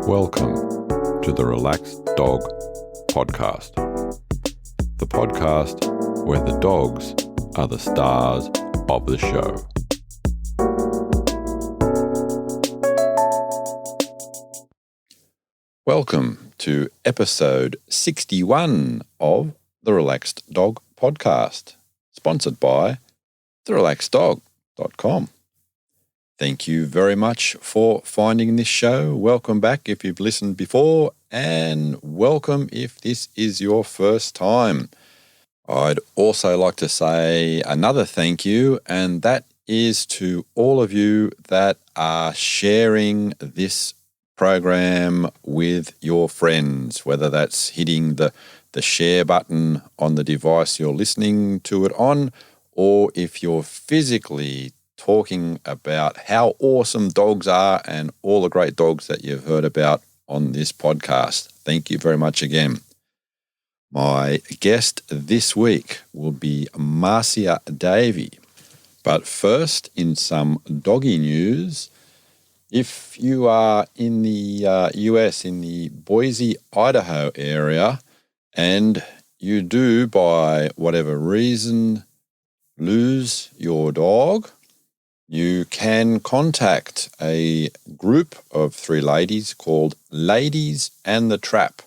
Welcome to the Relaxed Dog Podcast, the podcast where the dogs are the stars of the show. Welcome to episode 61 of the Relaxed Dog Podcast, sponsored by therelaxeddog.com. Thank you very much for finding this show. Welcome back if you've listened before, and welcome if this is your first time. I'd also like to say another thank you, and that is to all of you that are sharing this program with your friends, whether that's hitting the share button on the device you're listening to it on, or if you're physically talking about how awesome dogs are and all the great dogs that you've heard about on this podcast. Thank you very much again. My guest this week will be Marcia Davey. But first, in some doggy news, if you are in the US, in the Boise, Idaho area, and you do, by whatever reason, lose your dog, you can contact a group of three ladies called Ladies and the Trap,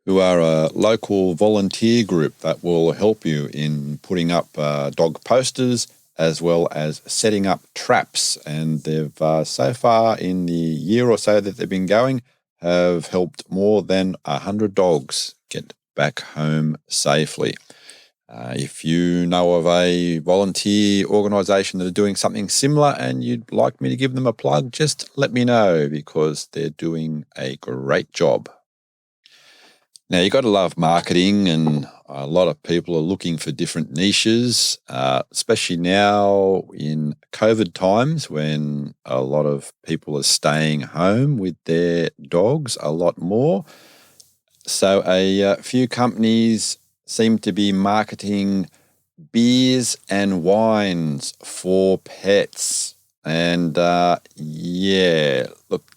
who are a local volunteer group that will help you in putting up dog posters as well as setting up traps. And they've so far in the year or so that they've been going have helped more than 100 dogs get back home safely. If you know of a volunteer organisation that are doing something similar and you'd like me to give them a plug, just let me know, because they're doing a great job. Now, you've got to love marketing, and a lot of people are looking for different niches, especially now in COVID times when a lot of people are staying home with their dogs a lot more. So a few companies seem to be marketing beers and wines for pets. And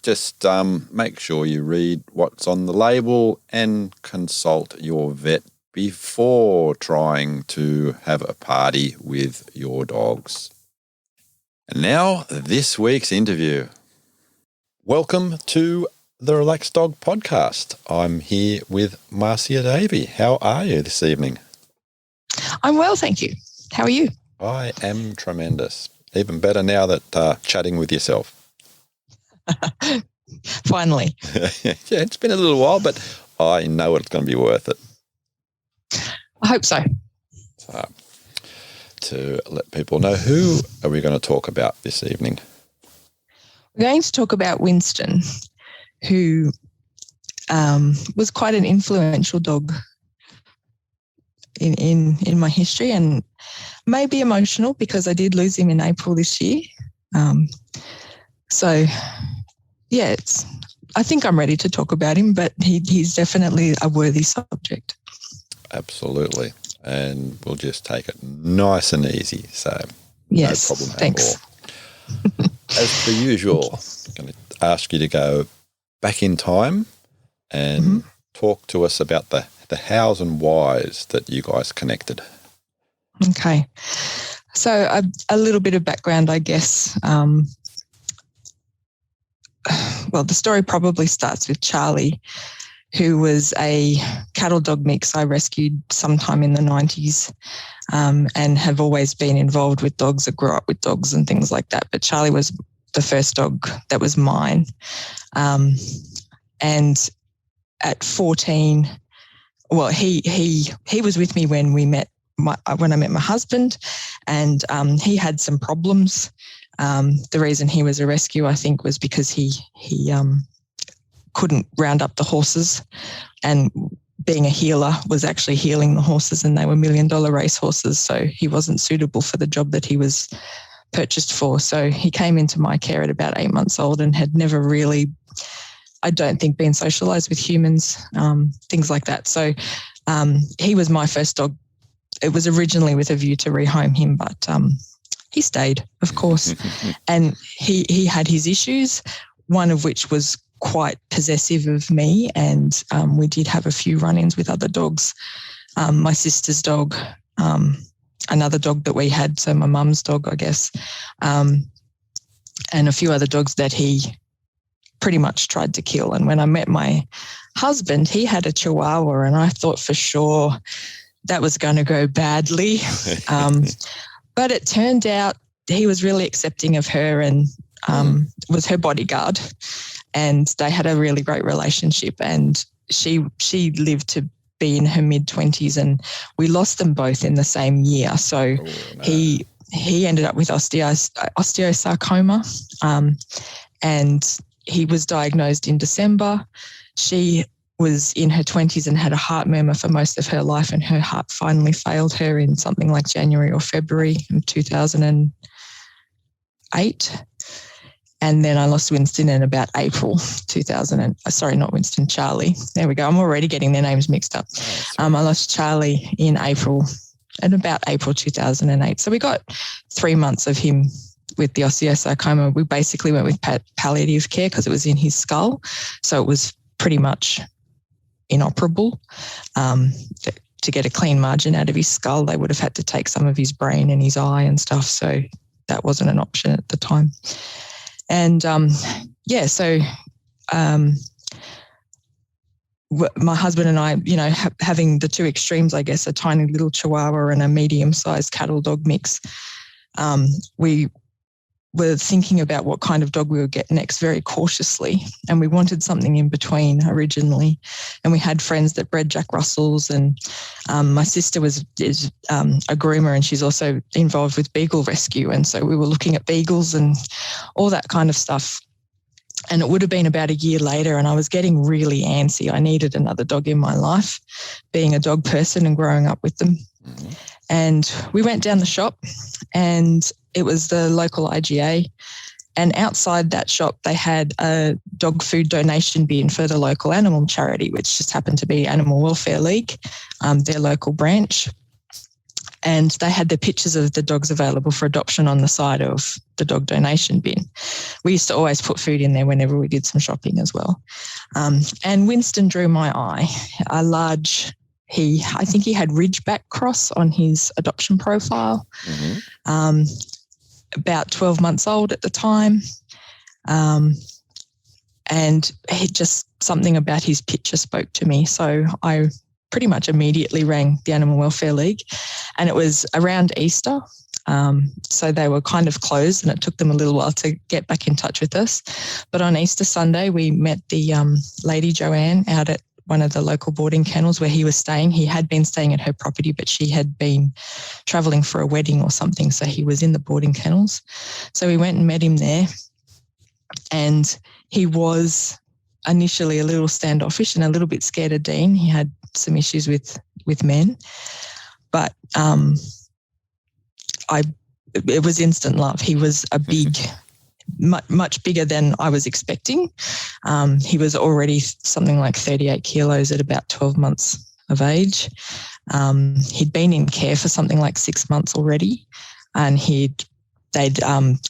just make sure you read what's on the label and consult your vet before trying to have a party with your dogs. And now, this week's interview. Welcome to the Relaxed Dog Podcast. I'm here with Marcia Davey. How are you this evening? I'm well, thank you. How are you? I am tremendous. Even better now that chatting with yourself. Finally. Yeah, it's been a little while, but I know it's going to be worth it. I hope so. So, to let people know, who are we going to talk about this evening? We're going to talk about Winston, who was quite an influential dog in my history, and may be emotional because I did lose him in April this year. I think I'm ready to talk about him, but he's definitely a worthy subject. Absolutely. And we'll just take it nice and easy. So yes, no problem thanks. at all. As per usual, I'm going to ask you to go back in time and talk to us about the hows and whys that you guys connected. Okay. So a little bit of background, I guess. The story probably starts with Charlie, who was a cattle dog mix I rescued sometime in the 90s, and have always been involved with dogs. I grew up with dogs and things like that. But Charlie was the first dog that was mine. And at 14, he was with me when I met my husband, and he had some problems. The reason he was a rescue, I think, was because he couldn't round up the horses, and being a healer was actually healing the horses, and they were $1 million race horses, so he wasn't suitable for the job that he was purchased for. So he came into my care at about 8 months old and had never really, I don't think, been socialised with humans, things like that. So he was my first dog. It was originally with a view to rehome him, but he stayed, of course. And he had his issues, one of which was quite possessive of me, and we did have a few run-ins with other dogs. My sister's dog, another dog that we had, so my mum's dog, I guess, and a few other dogs that he pretty much tried to kill. And when I met my husband, he had a Chihuahua, and I thought for sure that was going to go badly. But it turned out he was really accepting of her and was her bodyguard, and they had a really great relationship. And she lived to be in her mid-20s, and we lost them both in the same year. So he ended up with osteosarcoma, and he was diagnosed in December. She was in her 20s and had a heart murmur for most of her life, and her heart finally failed her in something like January or February in 2008. And then I lost Winston in about April 2000. Not Winston, Charlie. There we go. I'm already getting their names mixed up. I lost Charlie in about April 2008. So we got 3 months of him with the osteosarcoma. We basically went with palliative care because it was in his skull. So it was pretty much inoperable. To get a clean margin out of his skull, they would have had to take some of his brain and his eye and stuff. So that wasn't an option at the time. And my husband and I, having the two extremes, I guess, a tiny little Chihuahua and a medium-sized cattle dog mix, we were thinking about what kind of dog we would get next very cautiously, and we wanted something in between originally. And we had friends that bred Jack Russells, and my sister is a groomer, and she's also involved with beagle rescue, and so we were looking at beagles and all that kind of stuff. And it would have been about a year later, and I was getting really antsy. I needed another dog in my life, being a dog person and growing up with them. Mm-hmm. And we went down the shop, and it was the local IGA. And outside that shop, they had a dog food donation bin for the local animal charity, which just happened to be Animal Welfare League, their local branch. And they had the pictures of the dogs available for adoption on the side of the dog donation bin. We used to always put food in there whenever we did some shopping as well. And Winston drew my eye. A large, I think he had Ridgeback cross on his adoption profile. Mm-hmm. About 12 months old at the time. And something about his picture spoke to me. So I pretty much immediately rang the Animal Welfare League, and it was around Easter. So they were kind of closed, and it took them a little while to get back in touch with us. But on Easter Sunday, we met the lady Joanne out at one of the local boarding kennels where he was staying. He had been staying at her property, but she had been travelling for a wedding or something, so he was in the boarding kennels. So we went and met him there, and he was initially a little standoffish and a little bit scared of Dean. He had some issues with men, but it was instant love. He was a big, much bigger than I was expecting. He was already something like 38 kilos at about 12 months of age. He'd been in care for something like 6 months already, and they'd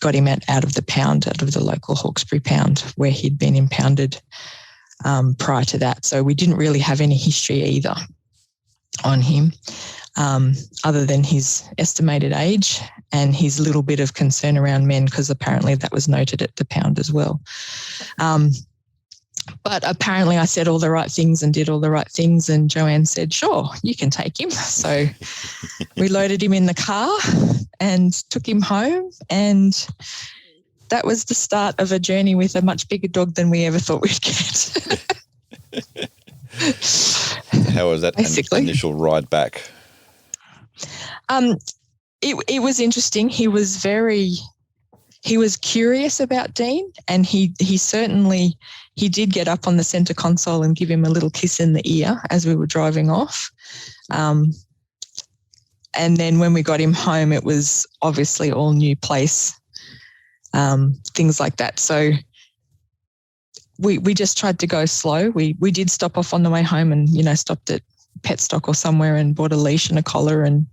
got him out of the pound, out of the local Hawkesbury pound, where he'd been impounded prior to that. So we didn't really have any history either on him, other than his estimated age and his little bit of concern around men, because apparently that was noted at the pound as well. But apparently I said all the right things and did all the right things, and Joanne said, sure, you can take him. So we loaded him in the car and took him home, and that was the start of a journey with a much bigger dog than we ever thought we'd get. How was that initial ride back? It was interesting. He was curious about Dean, and he did get up on the centre console and give him a little kiss in the ear as we were driving off. And then when we got him home, it was obviously all new place, things like that. So we just tried to go slow. We did stop off on the way home and, stopped at Petstock or somewhere and bought a leash and a collar and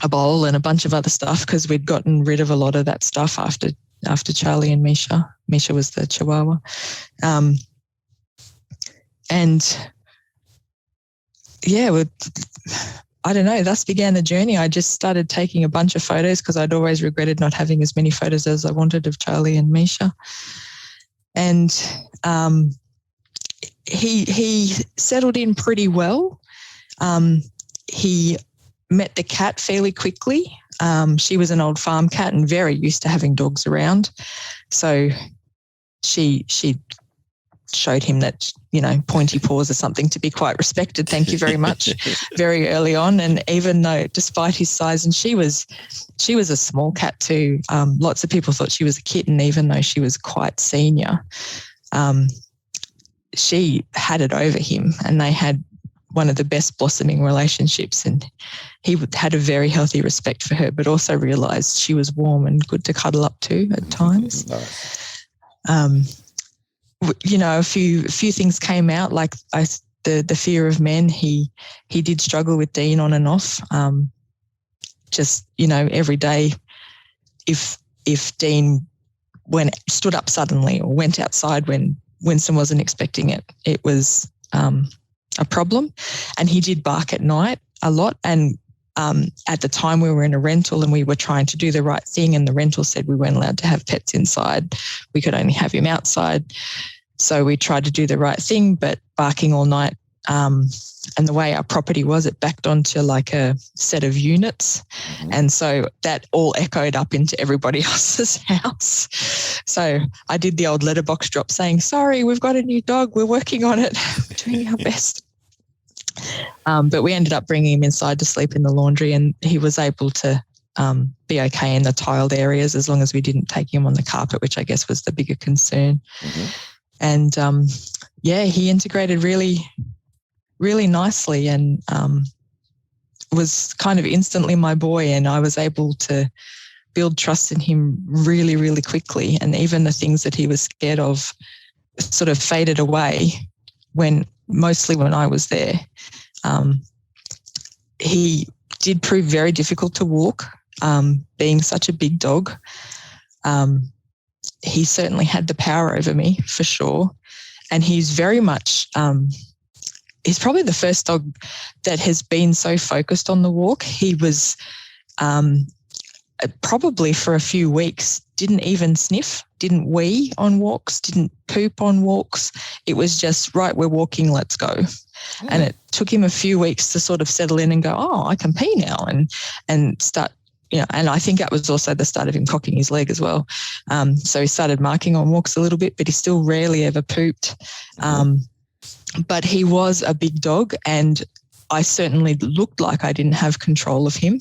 a bowl and a bunch of other stuff, because we'd gotten rid of a lot of that stuff after after Charlie and Misha. Misha was the Chihuahua. And yeah, I don't know, thus began the journey. I just started taking a bunch of photos because I'd always regretted not having as many photos as I wanted of Charlie and Misha. And he settled in pretty well. He met the cat fairly quickly. She was an old farm cat and very used to having dogs around. So she showed him that, pointy paws are something to be quite respected. Thank you very much. Very early on. And even though, despite his size, and she was a small cat too. Lots of people thought she was a kitten, even though she was quite senior. She had it over him, and they had one of the best blossoming relationships. And he had a very healthy respect for her, but also realised she was warm and good to cuddle up to at times. Nice. A few things came out, like the fear of men. He did struggle with Dean on and off. Every day, if Dean stood up suddenly or went outside when Winston wasn't expecting it, it was a problem. And he did bark at night a lot. And at the time we were in a rental and we were trying to do the right thing, and the rental said we weren't allowed to have pets inside. We could only have him outside. So we tried to do the right thing, but barking all night. And the way our property was, it backed onto like a set of units. Mm-hmm. And so that all echoed up into everybody else's house. So I did the old letterbox drop saying, sorry, we've got a new dog. We're working on it. We're doing our best. But we ended up bringing him inside to sleep in the laundry, and he was able to be okay in the tiled areas as long as we didn't take him on the carpet, which I guess was the bigger concern. Mm-hmm. And, he integrated really, really nicely and was kind of instantly my boy, and I was able to build trust in him really, really quickly. And even the things that he was scared of sort of faded away mostly when I was there. He did prove very difficult to walk, being such a big dog. He certainly had the power over me for sure. And he's very much, he's probably the first dog that has been so focused on the walk. He was probably for a few weeks, didn't even sniff, didn't wee on walks, didn't poop on walks. It was just, right, we're walking, let's go. Mm. And it took him a few weeks to sort of settle in and go, oh, I can pee now, and start, and I think that was also the start of him cocking his leg as well. So he started marking on walks a little bit, but he still rarely ever pooped. But he was a big dog, and I certainly looked like I didn't have control of him.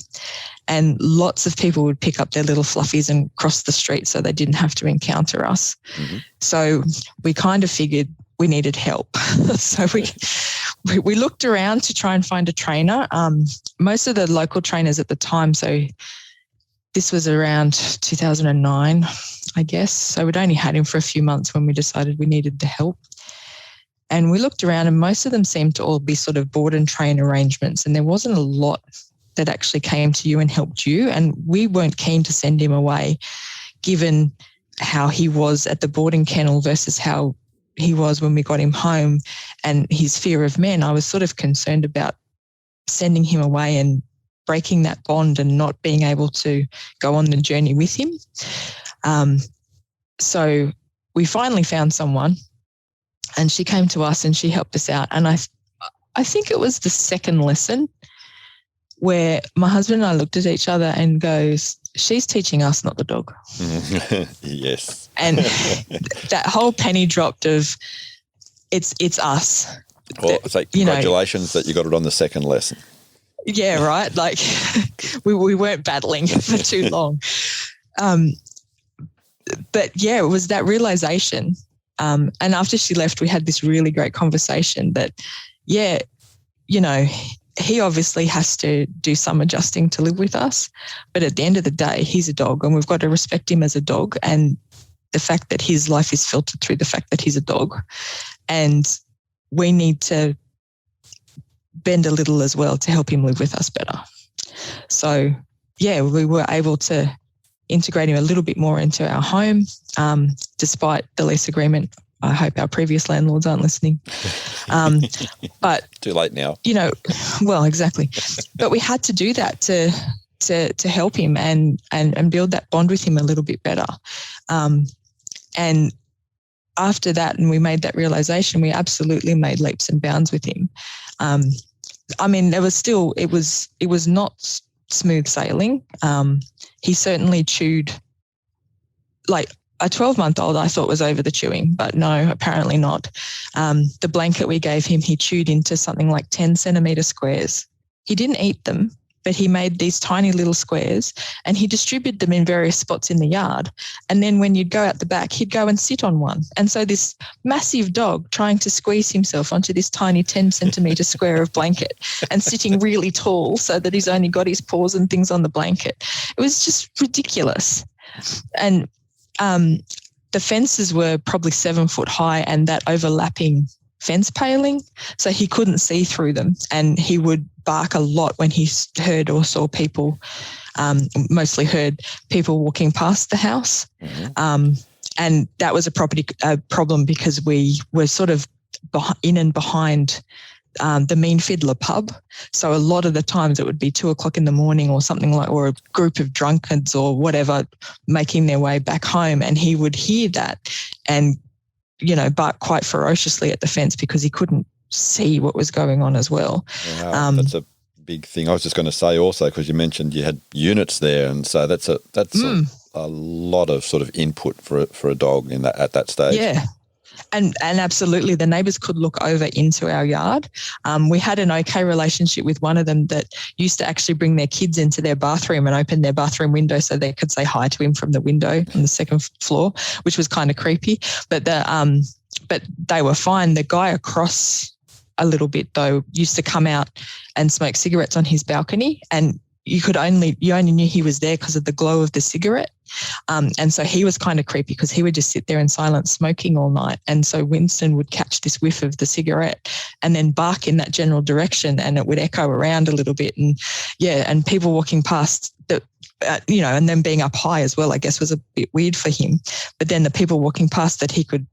And lots of people would pick up their little fluffies and cross the street so they didn't have to encounter us. Mm-hmm. So we kind of figured we needed help. So we looked around to try and find a trainer. Most of the local trainers at the time, so this was around 2009, I guess. So we'd only had him for a few months when we decided we needed the help. And we looked around, and most of them seemed to all be sort of board and train arrangements, and there wasn't a lot that actually came to you and helped you. And we weren't keen to send him away, given how he was at the boarding kennel versus how he was when we got him home, and his fear of men. I was sort of concerned about sending him away and breaking that bond and not being able to go on the journey with him. So we finally found someone, and she came to us and she helped us out. And I think it was the second lesson where my husband and I looked at each other and goes, she's teaching us, not the dog. Yes. And that whole penny dropped of it's us. Well, it's like, congratulations that you got it on the second lesson. Yeah, right. Like we weren't battling for too long. But yeah, it was that realization. And after she left, we had this really great conversation that, he obviously has to do some adjusting to live with us. But at the end of the day, he's a dog, and we've got to respect him as a dog, and the fact that his life is filtered through the fact that he's a dog. And we need to bend a little as well to help him live with us better. So, we were able to integrate him a little bit more into our home, despite the lease agreement. I hope our previous landlords aren't listening. But too late now. Well, exactly. But we had to do that to help him and build that bond with him a little bit better. And after that, and we made that realization, we absolutely made leaps and bounds with him. There was still, it was not smooth sailing. He certainly chewed, like a 12-month-old I thought was over the chewing, but no, apparently not. The blanket we gave him, he chewed into something like 10 centimetre squares. He didn't eat them, but he made these tiny little squares and he distributed them in various spots in the yard. And then when you'd go out the back, he'd go and sit on one. And so this massive dog trying to squeeze himself onto this tiny 10 centimetre square of blanket and sitting really tall so that he's only got his paws and things on the blanket. It was just ridiculous. And the fences were probably 7 foot high and that overlapping fence paling, so he couldn't see through them, and he would bark a lot when he heard or saw people, mostly heard people walking past the house. Mm-hmm. And that was a problem because we were sort of in and behind the Mean Fiddler pub. So a lot of the times it would be 2 o'clock in the morning or something like, or a group of drunkards or whatever making their way back home, and he would hear that and bark quite ferociously at the fence because he couldn't see what was going on as well. Wow, that's a big thing. I was just going to say also, because you mentioned you had units there, and so that's a lot of sort of input for a dog at that stage. Yeah. And absolutely, the neighbours could look over into our yard. We had an okay relationship with one of them that used to actually bring their kids into their bathroom and open their bathroom window so they could say hi to him from the window on the second floor, which was kind of creepy. But they were fine. The guy across a little bit, though, used to come out and smoke cigarettes on his balcony, and you only knew he was there because of the glow of the cigarette. And so he was kind of creepy because he would just sit there in silence smoking all night. And so Winston would catch this whiff of the cigarette and then bark in that general direction, and it would echo around a little bit. And and people walking past, and then being up high as well, I guess, was a bit weird for him. But then the people walking past that he could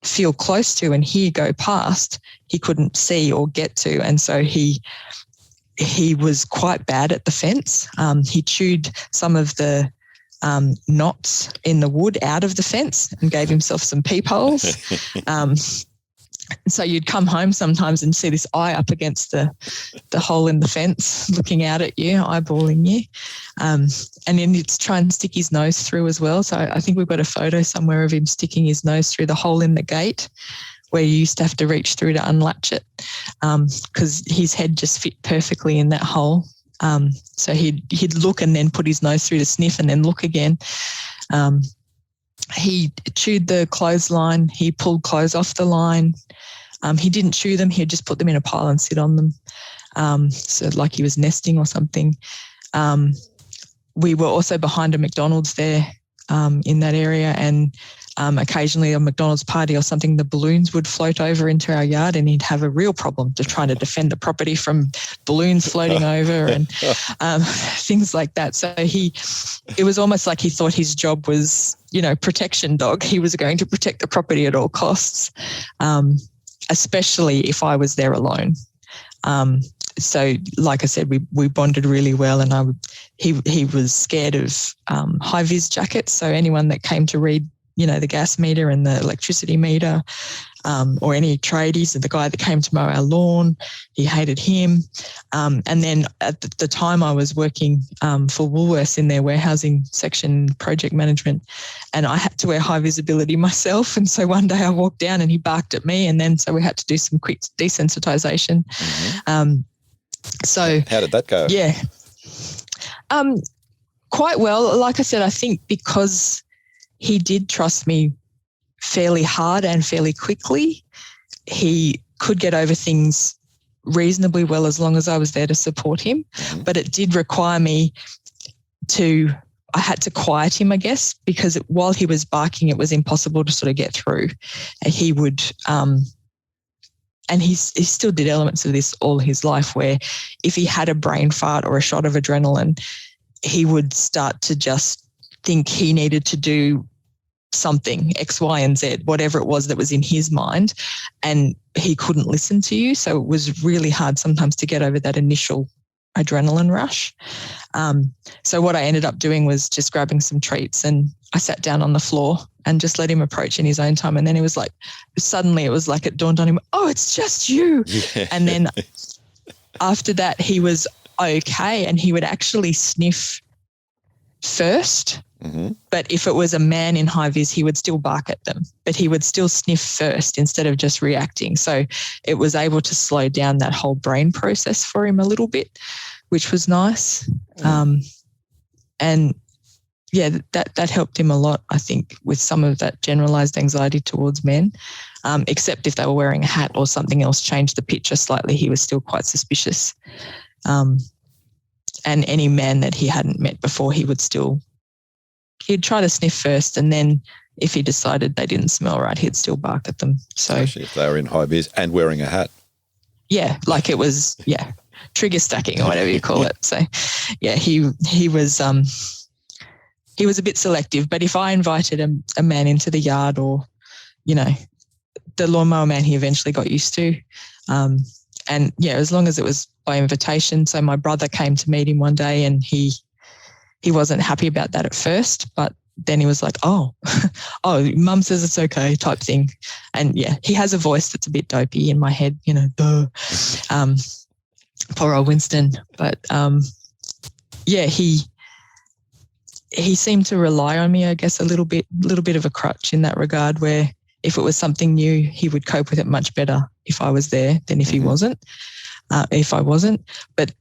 feel close to and hear go past, he couldn't see or get to. And so he was quite bad at the fence. He chewed some of the knots in the wood out of the fence and gave himself some peepholes. So you'd come home sometimes and see this eye up against the hole in the fence looking out at you, eyeballing you. And then he'd try and stick his nose through as well. So I think we've got a photo somewhere of him sticking his nose through the hole in the gate where you used to have to reach through to unlatch it, because his head just fit perfectly in that hole. So he'd look and then put his nose through to sniff and then look again. He chewed the clothesline. He pulled clothes off the line. He didn't chew them. He'd just put them in a pile and sit on them, so like he was nesting or something. We were also behind a McDonald's there in that area, and occasionally a McDonald's party or something, the balloons would float over into our yard and he'd have a real problem to trying to defend the property from balloons floating over and things like that. So it was almost like he thought his job was, protection dog. He was going to protect the property at all costs, especially if I was there alone. So like I said, we bonded really well, and he was scared of high-vis jackets. So anyone that came to read the gas meter and the electricity meter, or any tradies, and the guy that came to mow our lawn, he hated him. And then at the time I was working for Woolworths in their warehousing section, project management, and I had to wear high visibility myself. And so one day I walked down and he barked at me, and then so we had to do some quick desensitization. Mm-hmm. So how did that go? Yeah. Quite well. Like I said, I think because he did trust me fairly hard and fairly quickly, he could get over things reasonably well as long as I was there to support him. Mm-hmm. But it did require me I had to quiet him, I guess, because while he was barking, it was impossible to sort of get through. And he would, and he still did elements of this all his life, where if he had a brain fart or a shot of adrenaline, he would start to just think he needed to do something, X, Y, and Z, whatever it was that was in his mind, and he couldn't listen to you. So it was really hard sometimes to get over that initial adrenaline rush. So what I ended up doing was just grabbing some treats, and I sat down on the floor and just let him approach in his own time. And then it was like, suddenly it was like it dawned on him, oh, it's just you. Yeah. And then after that, he was okay, and he would actually sniff first. Mm-hmm. But if it was a man in high vis, he would still bark at them, but he would still sniff first instead of just reacting. So it was able to slow down that whole brain process for him a little bit, which was nice. And yeah, that helped him a lot, I think, with some of that generalized anxiety towards men, except if they were wearing a hat or something else changed the picture slightly, he was still quite suspicious. And any man that he hadn't met before, he'd try to sniff first, and then if he decided they didn't smell right, he'd still bark at them. So especially if they were in high vis and wearing a hat. Yeah, like it was, trigger stacking or whatever you call it. So yeah, he was a bit selective, but if I invited a man into the yard, or, the lawnmower man, he eventually got used to. And yeah, as long as it was by invitation. So my brother came to meet him one day, and he wasn't happy about that at first, but then he was like, oh, mum says it's okay type thing. And yeah, he has a voice that's a bit dopey in my head, duh. Poor old Winston. But yeah, he seemed to rely on me, I guess, a little bit of a crutch in that regard, where if it was something new, he would cope with it much better if I was there than if he wasn't, if I wasn't. But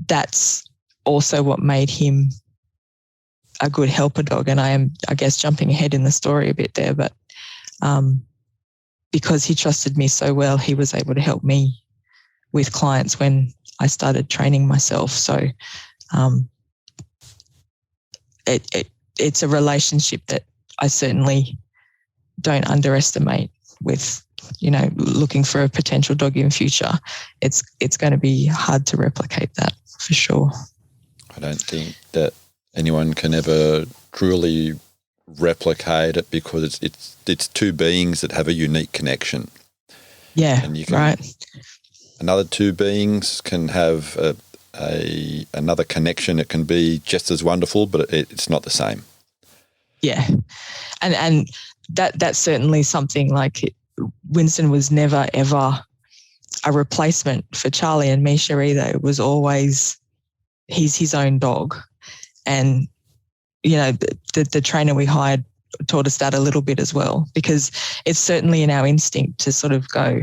that's also what made him a good helper dog. And I am, I guess, jumping ahead in the story a bit there, but because he trusted me so well, he was able to help me with clients when I started training myself. So it's a relationship that I certainly don't underestimate with, looking for a potential dog in future. It's going to be hard to replicate that for sure. I don't think that anyone can ever truly replicate it, because it's two beings that have a unique connection. Yeah, and right. Another two beings can have another connection. It can be just as wonderful, but it's not the same. Yeah, and that's certainly something like Winston was never ever a replacement for Charlie and Misha either. It was always he's his own dog. And, the trainer we hired taught us that a little bit as well, because it's certainly in our instinct to sort of go,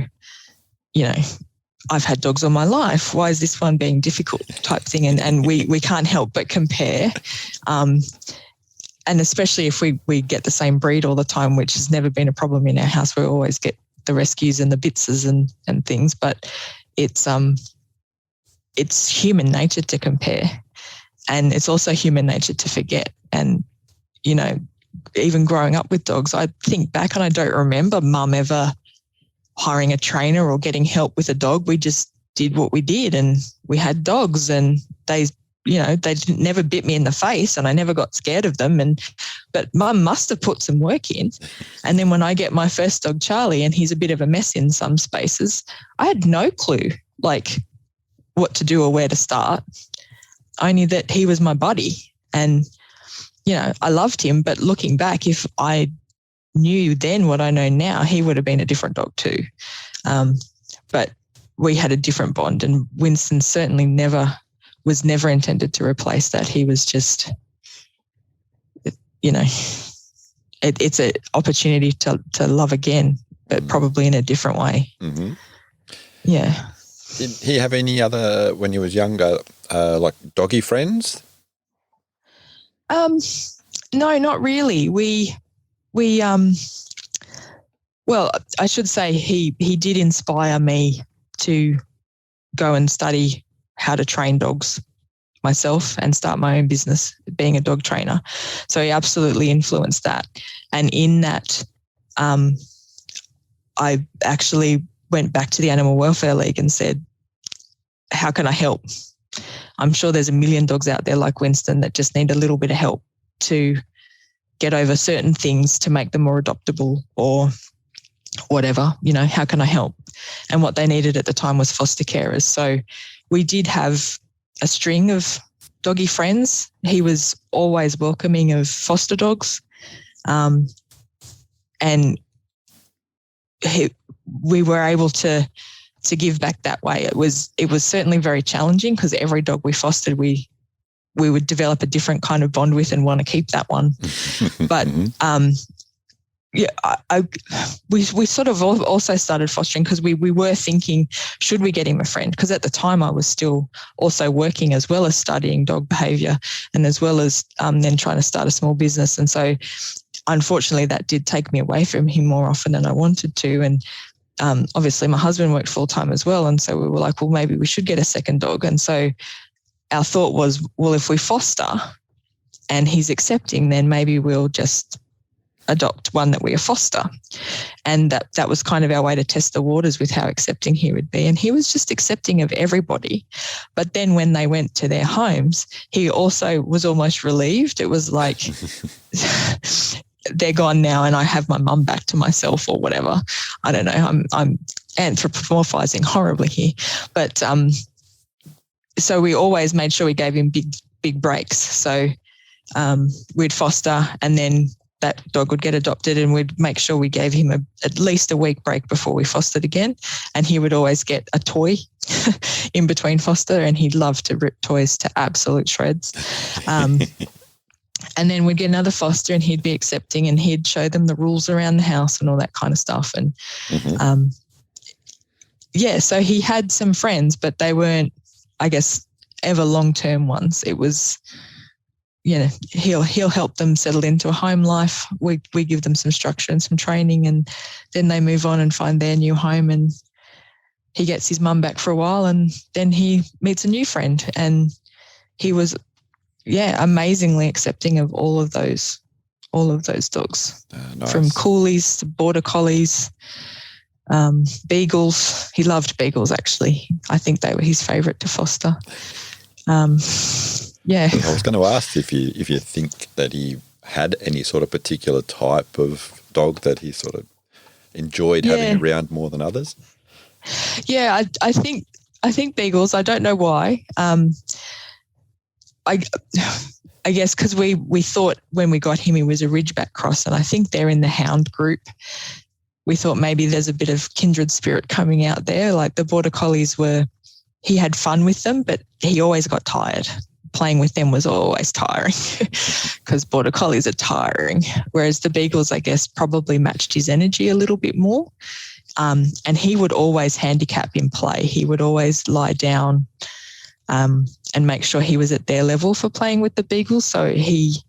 I've had dogs all my life. Why is this one being difficult type thing? And we can't help but compare. And especially if we get the same breed all the time, which has never been a problem in our house. We always get the rescues and the bitses and things, but it's human nature to compare. And it's also human nature to forget. And, even growing up with dogs, I think back and I don't remember Mum ever hiring a trainer or getting help with a dog. We just did what we did, and we had dogs, and they never bit me in the face, and I never got scared of them. But Mum must have put some work in. And then when I get my first dog, Charlie, and he's a bit of a mess in some spaces, I had no clue like what to do or where to start. I knew that he was my buddy, and, I loved him. But looking back, if I knew then what I know now, he would have been a different dog too. But we had a different bond, and Winston certainly was never intended to replace that. He was just, it's an opportunity to love again, but probably in a different way. Mm-hmm. Yeah. Did he have any other, when he was younger, like doggy friends? No, not really. Well, I should say he did inspire me to go and study how to train dogs myself and start my own business being a dog trainer. So he absolutely influenced that. And in that, I actually went back to the Animal Welfare League and said, how can I help? I'm sure there's a million dogs out there like Winston that just need a little bit of help to get over certain things to make them more adoptable or whatever, how can I help? And what they needed at the time was foster carers. So we did have a string of doggy friends. He was always welcoming of foster dogs. And we were able to give back that way. It was certainly very challenging because every dog we fostered, we would develop a different kind of bond with and want to keep that one. But we sort of also started fostering because we were thinking, should we get him a friend? Because at the time I was still also working as well as studying dog behaviour and as well as then trying to start a small business. And so unfortunately that did take me away from him more often than I wanted to. And obviously my husband worked full time as well. And so we were like, well, maybe we should get a second dog. And so our thought was, well, if we foster and he's accepting, then maybe we'll just adopt one that we foster. And that was kind of our way to test the waters with how accepting he would be. And he was just accepting of everybody. But then when they went to their homes, he also was almost relieved. It was like, they're gone now and I have my mum back to myself or whatever. I don't know. I'm anthropomorphizing horribly here. But so we always made sure we gave him big breaks. So we'd foster and then that dog would get adopted and we'd make sure we gave him at least a week break before we fostered again. And he would always get a toy in between foster and he'd love to rip toys to absolute shreds. And then we'd get another foster and he'd be accepting and he'd show them the rules around the house and all that kind of stuff. And so he had some friends, but they weren't, I guess, ever long-term ones. It was, he'll help them settle into a home life. We give them some structure and some training and then they move on and find their new home and he gets his mum back for a while and then he meets a new friend and he was, amazingly accepting of all of those dogs. Nice. From coolies to border collies, beagles. He loved beagles, actually. I think they were his favourite to foster. I was going to ask if you think that he had any sort of particular type of dog that he sort of enjoyed having around more than others. Yeah, I think beagles. I don't know why. I guess because we thought when we got him he was a Ridgeback cross, and I think they're in the hound group. We thought maybe there's a bit of kindred spirit coming out there. Like the border collies he had fun with them, but he always got tired. Playing with them was always tiring because border collies are tiring. Whereas the beagles, I guess, probably matched his energy a little bit more. And he would always handicap in play. He would always lie down and make sure he was at their level for playing with the beagles. So he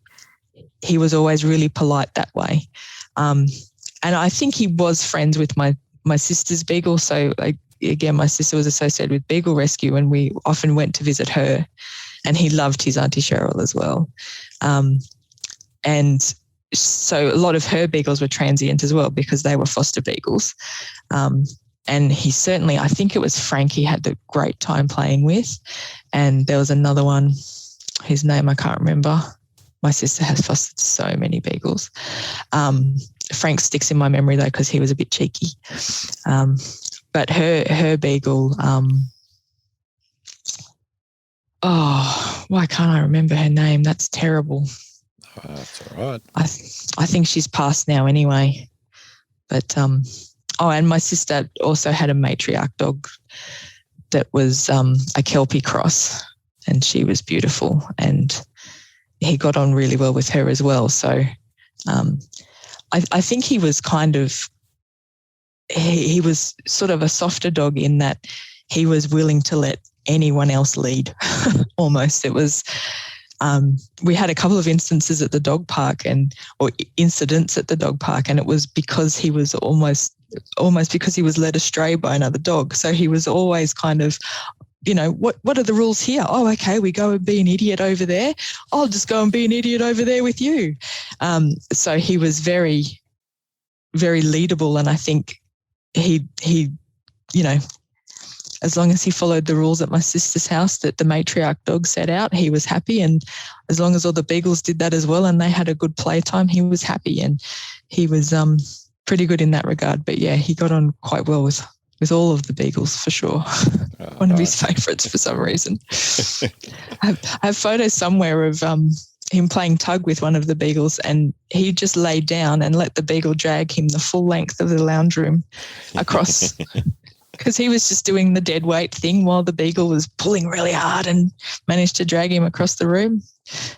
was always really polite that way. And I think he was friends with my sister's beagle. So again, my sister was associated with Beagle Rescue and we often went to visit her. And he loved his Auntie Cheryl as well. And so a lot of her beagles were transient as well because they were foster beagles. And he certainly, I think it was Frank he had a great time playing with. And there was another one, his name I can't remember. My sister has fostered so many beagles. Frank sticks in my memory though because he was a bit cheeky. But her beagle... why can't I remember her name? That's terrible. That's all right. I think she's passed now anyway. But, and my sister also had a matriarch dog that was a Kelpie cross and she was beautiful and he got on really well with her as well. So I think he was kind of, he was sort of a softer dog in that he was willing to let anyone else lead almost. It was we had a couple of instances at the dog park or incidents at the dog park, and it was because he was almost because he was led astray by another dog. So he was always kind of, what are the rules here? Oh, okay, we go and be an idiot over there. I'll just go and be an idiot over there with you. So he was very, very leadable, and I think he as long as he followed the rules at my sister's house that the matriarch dog set out, he was happy. And as long as all the beagles did that as well and they had a good playtime, he was happy. And he was pretty good in that regard. But yeah, he got on quite well with all of the beagles for sure. One of his favourites for some reason. I have photos somewhere of him playing tug with one of the beagles, and he just laid down and let the beagle drag him the full length of the lounge room across because he was just doing the dead weight thing while the beagle was pulling really hard and managed to drag him across the room.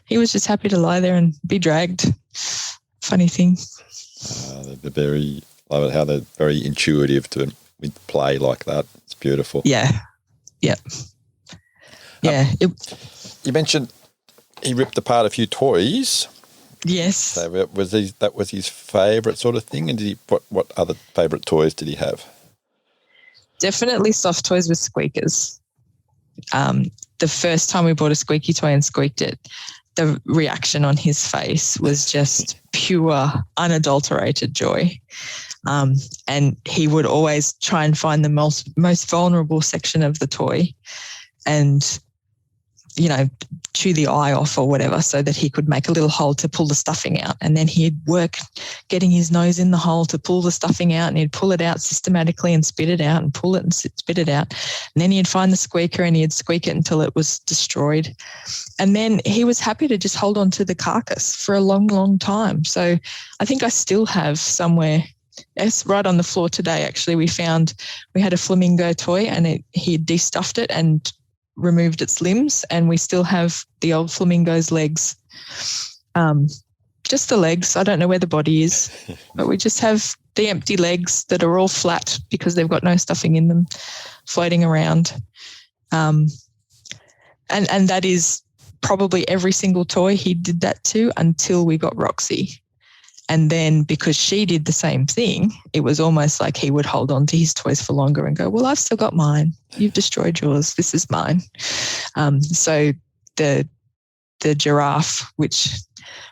He was just happy to lie there and be dragged. Funny thing. They're love it how they're very intuitive with play like that. It's beautiful. Yeah. Yeah. Yeah. You mentioned he ripped apart a few toys. Yes. So that was his favourite sort of thing? And what other favourite toys did he have? Definitely soft toys with squeakers. The first time we bought a squeaky toy and squeaked it, the reaction on his face was just pure, unadulterated joy. And he would always try and find the most vulnerable section of the toy and, chew the eye off or whatever so that he could make a little hole to pull the stuffing out. And then he'd work getting his nose in the hole to pull the stuffing out, and he'd pull it out systematically and spit it out and pull it and spit it out. And then he'd find the squeaker and he'd squeak it until it was destroyed. And then he was happy to just hold on to the carcass for a long, long time. So I think I still have somewhere, yes, right on the floor today, actually, we had a flamingo toy and he had de-stuffed it and removed its limbs, and we still have the old flamingo's legs. Just the legs. I don't know where the body is, but we just have the empty legs that are all flat because they've got no stuffing in them floating around. And that is probably every single toy he did that to until we got Roxy. And then because she did the same thing, it was almost like he would hold on to his toys for longer and go, well, I've still got mine. You've destroyed yours. This is mine. So the giraffe, which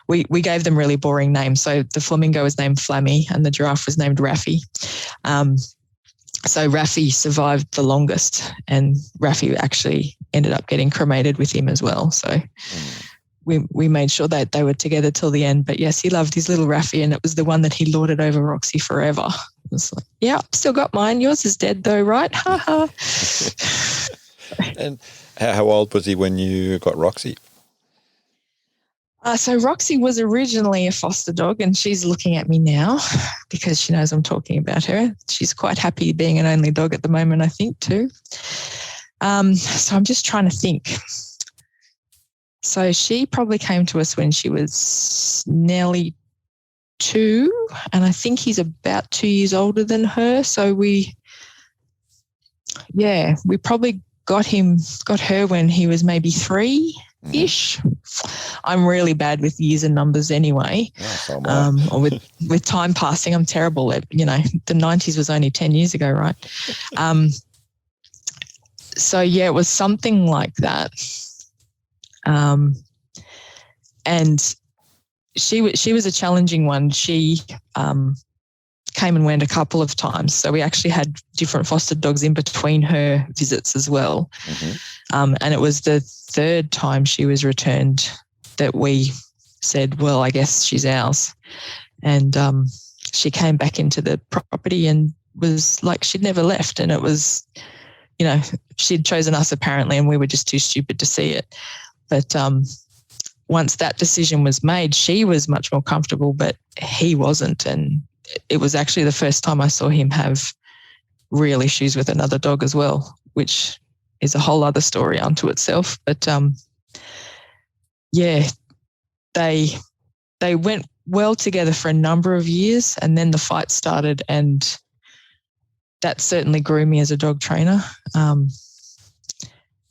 we gave them really boring names. So the flamingo was named Flammy and the giraffe was named Raffy. So Raffy survived the longest, and Raffy actually ended up getting cremated with him as well. So we made sure that they were together till the end. But yes, he loved his little Raffy, and it was the one that he lorded over Roxy forever. It was like, yeah, still got mine. Yours is dead though, right? Ha ha. And how old was he when you got Roxy? So Roxy was originally a foster dog, and she's looking at me now because she knows I'm talking about her. She's quite happy being an only dog at the moment, I think, too. So I'm just trying to think. So she probably came to us when she was nearly 2, and I think he's about 2 years older than her. So we probably got her when he was maybe 3-ish. I'm really bad with years and numbers anyway. Or with time passing, I'm terrible at, the 90s was only 10 years ago, right? So yeah, it was something like that. And she was a challenging one. She came and went a couple of times. So we actually had different foster dogs in between her visits as well. Mm-hmm. And it was the 3rd time she was returned that we said, well, I guess she's ours. And she came back into the property and was like she'd never left. And it was, she'd chosen us apparently, and we were just too stupid to see it. But once that decision was made, she was much more comfortable, but he wasn't. And it was actually the first time I saw him have real issues with another dog as well, which is a whole other story unto itself. But they went well together for a number of years, and then the fight started, and that certainly grew me as a dog trainer. And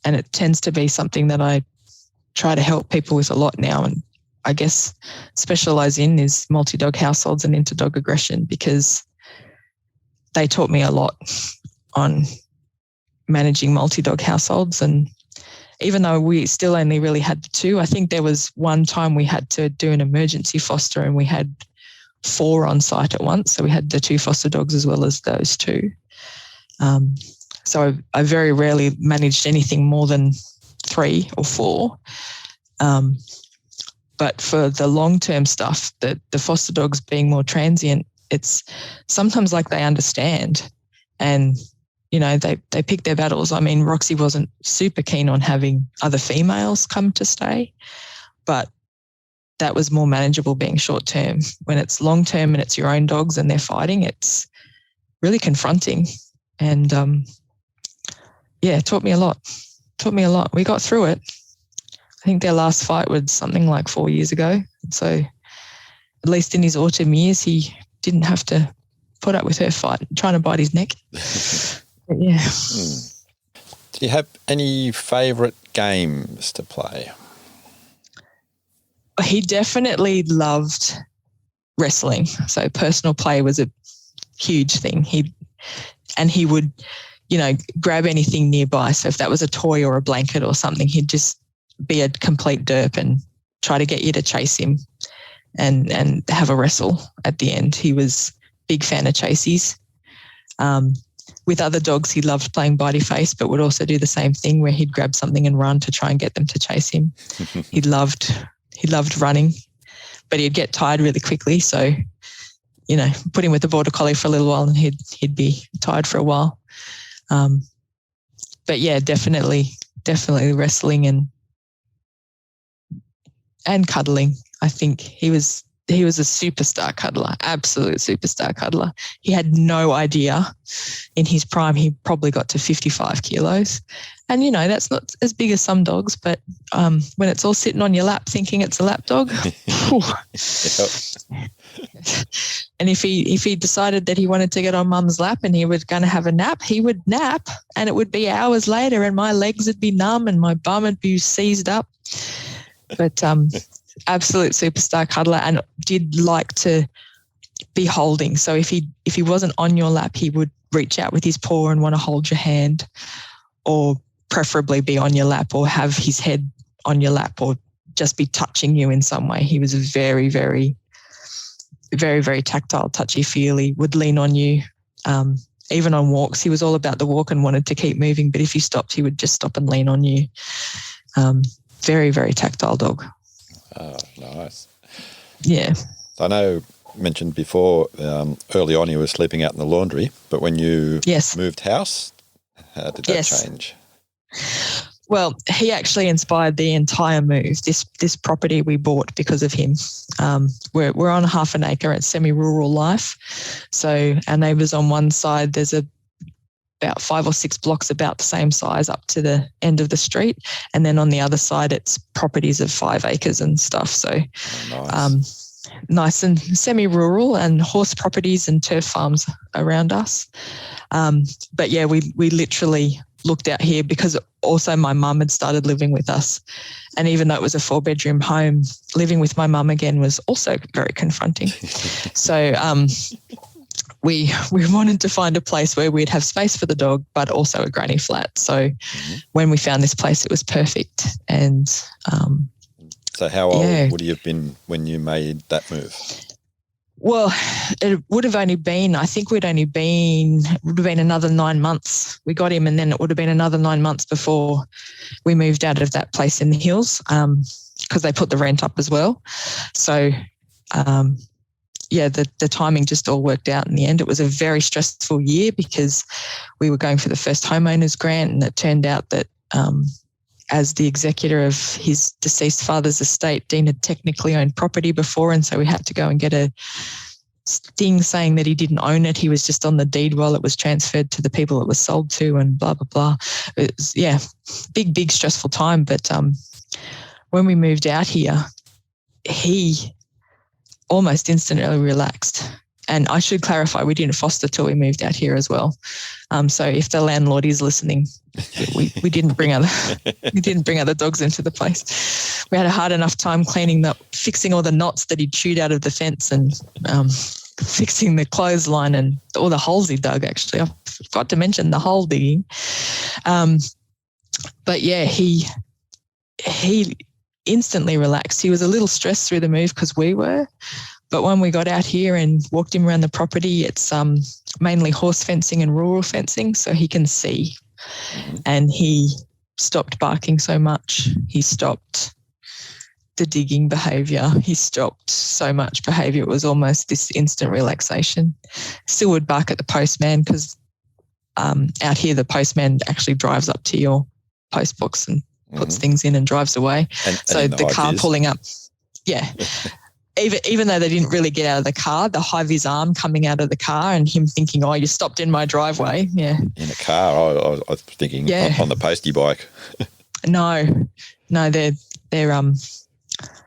it tends to be something that I try to help people with a lot now, and I guess specialise in is multi-dog households and inter-dog aggression, because they taught me a lot on managing multi-dog households. And even though we still only really had the 2, I think there was one time we had to do an emergency foster and we had 4 on site at once. So we had the 2 foster dogs as well as those 2. So I very rarely managed anything more than 3 or 4. But for the long-term stuff, the foster dogs being more transient, it's sometimes like they understand and, you know, they pick their battles. I mean, Roxy wasn't super keen on having other females come to stay, but that was more manageable being short-term. When it's long-term and it's your own dogs and they're fighting, it's really confronting. And, taught me a lot. We got through it. I think their last fight was something like 4 years ago. So at least in his autumn years, he didn't have to put up with her fight, trying to bite his neck. But yeah. Do you have any favourite games to play? He definitely loved wrestling. So personal play was a huge thing. He would, you know, grab anything nearby. So if that was a toy or a blanket or something, he'd just be a complete derp and try to get you to chase him and have a wrestle at the end. He was a big fan of chasies. With other dogs, he loved playing bitey face, but would also do the same thing where he'd grab something and run to try and get them to chase him. He loved running, but he'd get tired really quickly. So, you know, put him with the border collie for a little while and he'd be tired for a while. But yeah, definitely wrestling and cuddling. I think he was a superstar cuddler, absolute superstar cuddler. He had no idea in his prime he probably got to 55 kilos. And, you know, that's not as big as some dogs, but when it's all sitting on your lap thinking it's a lap dog. And if he decided that he wanted to get on mum's lap and he was going to have a nap, he would nap and it would be hours later and my legs would be numb and my bum would be seized up. But absolute superstar cuddler and did like to be holding. So if he wasn't on your lap, he would reach out with his paw and want to hold your hand, or preferably be on your lap or have his head on your lap or just be touching you in some way. He was very, very, very, very tactile, touchy-feely, would lean on you. Even on walks, he was all about the walk and wanted to keep moving, but if you stopped, he would just stop and lean on you. Very, very tactile dog. Oh, nice. Yeah. I know you mentioned before early on he was sleeping out in the laundry, but when you moved house, how did that change? Well, he actually inspired the entire move. This property we bought because of him. We're on half an acre. It's semi-rural life. So our neighbours on one side, there's about 5 or 6 blocks about the same size up to the end of the street. And then on the other side, it's properties of 5 acres and stuff. So nice and semi-rural and horse properties and turf farms around us. But yeah, we literally looked out here because also my mum had started living with us. And even though it was a 4-bedroom home, living with my mum again was also very confronting. So we wanted to find a place where we'd have space for the dog, but also a granny flat. So when we found this place, it was perfect. And so how old would you have been when you made that move? Well, it would have only been, I think it would have been another 9 months. We got him and then it would have been another 9 months before we moved out of that place in the hills because they put the rent up as well. So, the timing just all worked out in the end. It was a very stressful year because we were going for the first homeowners grant and it turned out that as the executor of his deceased father's estate, Dean had technically owned property before, and so we had to go and get a thing saying that he didn't own it. He was just on the deed while it was transferred to the people it was sold to and blah, blah, blah. It was, big stressful time. But when we moved out here, he almost instantly relaxed. And I should clarify, we didn't foster till we moved out here as well. So if the landlord is listening, we didn't bring other dogs into the place. We had a hard enough time fixing all the knots that he chewed out of the fence and fixing the clothesline and all the holes he dug. Actually, I forgot to mention the hole digging. But yeah, he instantly relaxed. He was a little stressed through the move because we were. But when we got out here and walked him around the property, it's mainly horse fencing and rural fencing, so he can see. And he stopped barking so much. He stopped the digging behaviour. He stopped so much behaviour. It was almost this instant relaxation. Still would bark at the postman because out here the postman actually drives up to your post box and puts things in and drives away. And so the car pulling up, even though they didn't really get out of the car, the high-vis arm coming out of the car and him thinking, oh, you stopped in my driveway. Yeah. In a car, I was thinking on the postie bike. No, they're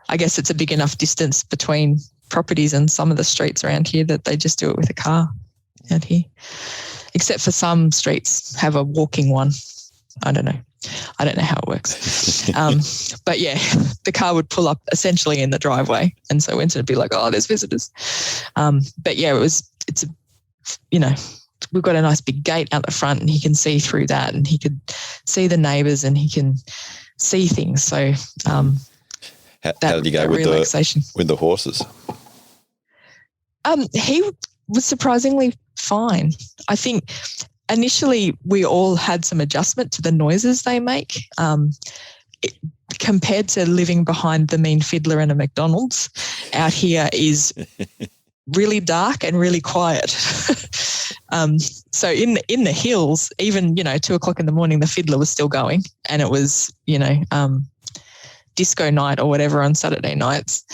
I guess it's a big enough distance between properties and some of the streets around here that they just do it with a car out here. Except for some streets have a walking one. I don't know how it works. But yeah, the car would pull up essentially in the driveway. And so Winston would be like, oh, there's visitors. But yeah, we've got a nice big gate out the front and he can see through that and he could see the neighbours and he can see things. So how did you go with the horses? He was surprisingly fine. I think initially we all had some adjustment to the noises they make. Compared to living behind the Mean Fiddler and a McDonald's, out here is really dark and really quiet. So in the hills, even 2:00 in the morning, the fiddler was still going, and it was disco night or whatever on Saturday nights.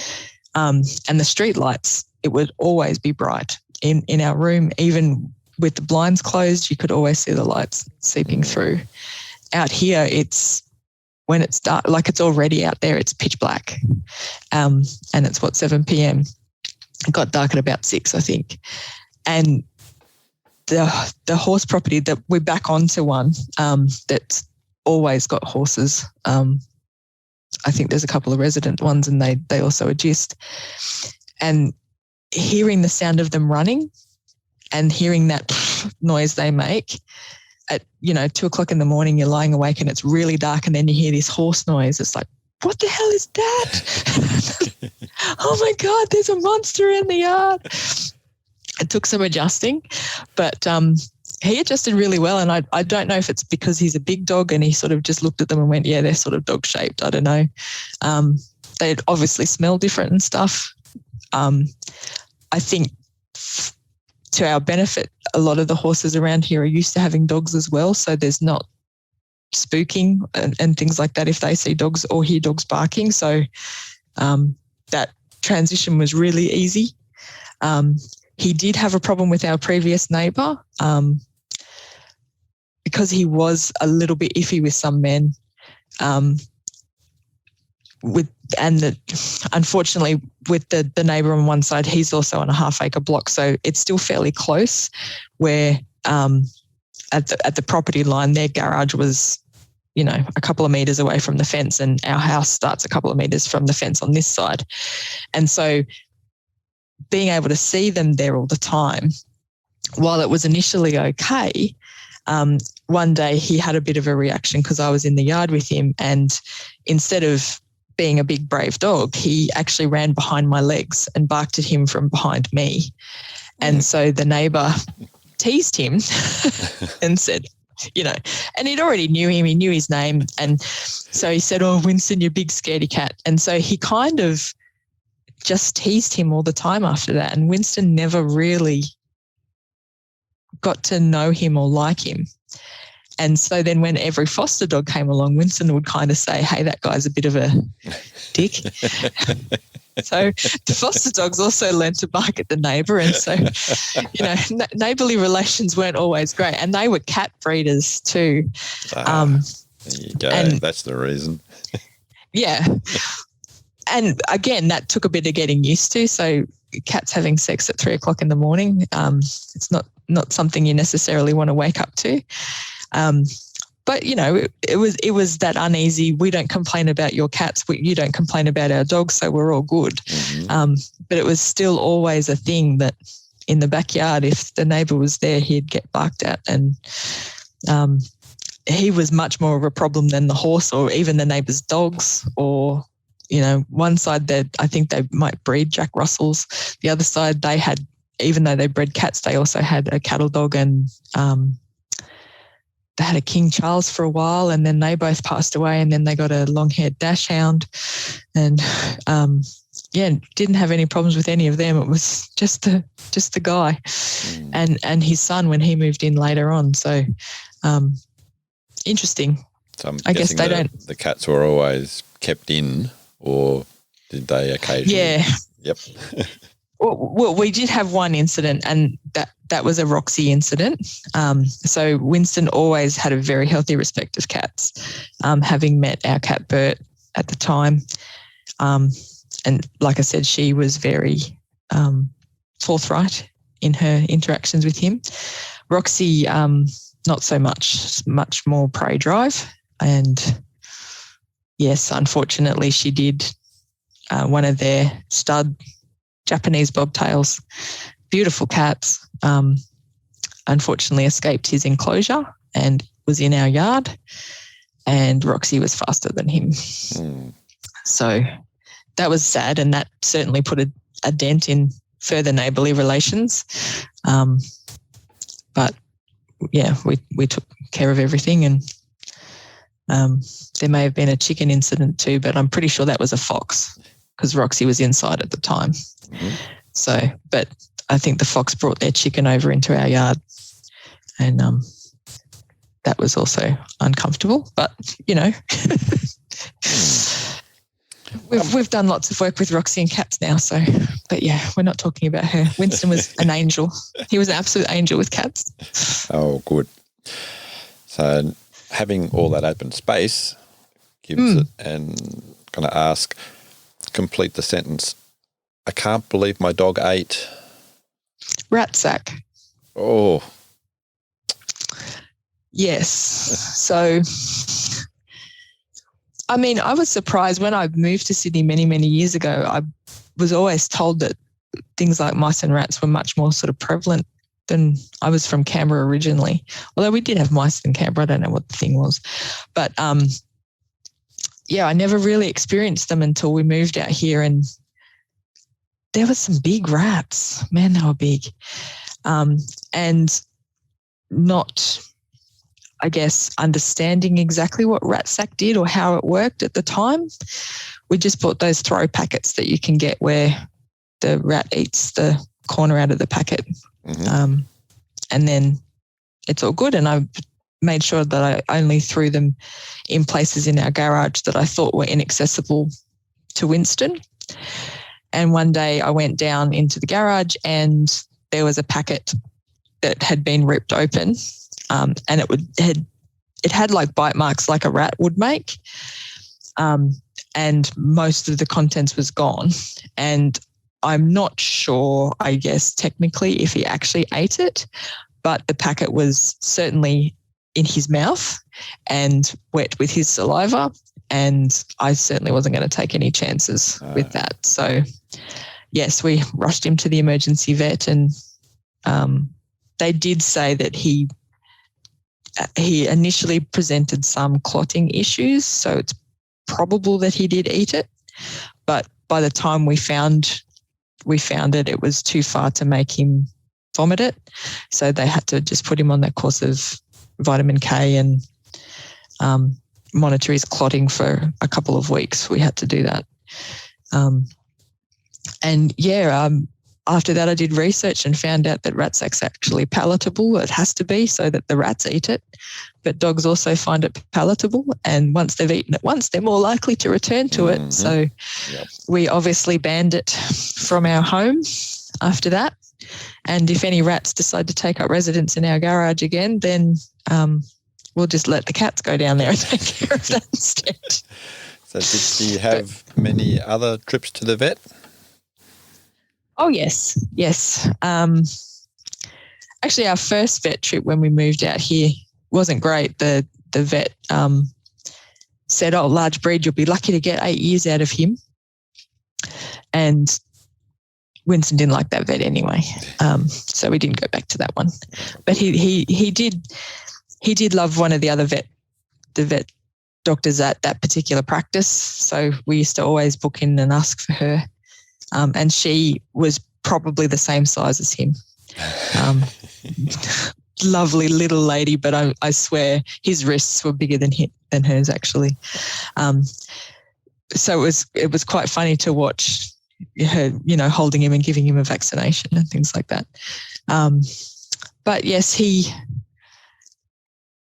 And the street lights, it would always be bright in our room, even with the blinds closed. You could always see the lights seeping through. Out here, when it's dark, like it's already out there, it's pitch black, and it's 7 p.m. It got dark at about 6, I think, and the horse property that we're back onto one that's always got horses. I think there's a couple of resident ones and they also adjust. And hearing the sound of them running and hearing that noise they make at, 2:00 in the morning, you're lying awake and it's really dark and then you hear this horse noise. It's like, what the hell is that? Oh my God, there's a monster in the yard. It took some adjusting, but he adjusted really well. And I don't know if it's because he's a big dog and he sort of just looked at them and went, yeah, they're sort of dog-shaped. I don't know. They obviously smell different and stuff. I think to our benefit, a lot of the horses around here are used to having dogs as well, so there's not spooking and things like that if they see dogs or hear dogs barking. So that transition was really easy. He did have a problem with our previous neighbour because he was a little bit iffy with some men. Unfortunately, with the neighbour on one side, he's also on a half-acre block, so it's still fairly close. Where at the property line, their garage was, a couple of metres away from the fence, and our house starts a couple of metres from the fence on this side, and so being able to see them there all the time, while it was initially okay, one day he had a bit of a reaction because I was in the yard with him, and instead of being a big brave dog, he actually ran behind my legs and barked at him from behind me. And so the neighbour teased him and said, and he'd already knew him, he knew his name. And so he said, oh, Winston, you big scaredy cat. And so he kind of just teased him all the time after that. And Winston never really got to know him or like him. And so then when every foster dog came along, Winston would kind of say, hey, that guy's a bit of a dick. So the foster dogs also learned to bark at the neighbour. And so, neighbourly relations weren't always great. And they were cat breeders too. There you go. That's the reason. Yeah. And again, that took a bit of getting used to. So cats having sex at 3:00 in the morning, it's not something you necessarily want to wake up to. But it was that uneasy. We don't complain about your cats. You don't complain about our dogs, so we're all good. Mm-hmm. But it was still always a thing that in the backyard, if the neighbour was there, he'd get barked at, and he was much more of a problem than the horse or even the neighbour's dogs or one side I think they might breed Jack Russells. The other side they had, even though they bred cats, they also had a cattle dog, and they had a King Charles for a while, and then they both passed away, and then they got a long-haired dachshund, and didn't have any problems with any of them. It was just the guy, and his son when he moved in later on. So interesting. So I guess they don't. The cats were always kept in, or did they occasionally? Yeah. Yep. Well, we did have one incident, and that was a Roxy incident. So Winston always had a very healthy respect of cats, having met our cat Bert at the time. And like I said, she was very forthright in her interactions with him. Roxy, not so much more prey drive. And yes, unfortunately, she did one of their stud Japanese bobtails, beautiful cats, unfortunately escaped his enclosure and was in our yard, and Roxy was faster than him. So that was sad, and that certainly put a dent in further neighbourly relations. But yeah, we took care of everything, and there may have been a chicken incident too, but I'm pretty sure that was a fox because Roxy was inside at the time. So, but I think the fox brought their chicken over into our yard, and that was also uncomfortable. But we've done lots of work with Roxy and cats now. So, but yeah, we're not talking about her. Winston was an angel. He was an absolute angel with cats. Oh, good. So, having all that open space gives it, and going to ask, complete the sentence. I can't believe my dog ate rat sack. Oh. Yes. So, I mean, I was surprised when I moved to Sydney many, many years ago. I was always told that things like mice and rats were much more sort of prevalent than. I was from Canberra originally, although we did have mice in Canberra. I don't know what the thing was. But, I never really experienced them until we moved out here, and there were some big rats. Man, they were big. And not, I guess, understanding exactly what rat sack did or how it worked at the time. We just bought those throw packets that you can get where the rat eats the corner out of the packet. And then it's all good. And I made sure that I only threw them in places in our garage that I thought were inaccessible to Winston. And one day I went down into the garage and there was a packet that had been ripped open, and it had like bite marks like a rat would make, and most of the contents was gone. And I'm not sure, I guess, technically if he actually ate it, but the packet was certainly in his mouth and wet with his saliva, and I certainly wasn't going to take any chances with that. So, yes, we rushed him to the emergency vet, and they did say that he initially presented some clotting issues, so it's probable that he did eat it. But by the time we found it, it was too far to make him vomit it. So they had to just put him on that course of vitamin K and monitor his clotting for a couple of weeks. We had to do that. After that, I did research and found out that rat sack's actually palatable. It has to be so that the rats eat it. But dogs also find it palatable. And once they've eaten it once, they're more likely to return to it. So we obviously banned it from our home after that. And if any rats decide to take up residence in our garage again, then we'll just let the cats go down there and take care of that instead. So did you have many other trips to the vet? Oh, yes. Actually, our first vet trip when we moved out here wasn't great. The vet said, large breed, you'll be lucky to get 8 years out of him. And Winston didn't like that vet anyway, so we didn't go back to that one. But he did love one of the other vet doctors at that particular practice. So we used to always book in and ask for her. And she was probably the same size as him. Lovely little lady, but I swear his wrists were bigger than hers actually. So it was quite funny to watch her, holding him and giving him a vaccination and things like that. But yes,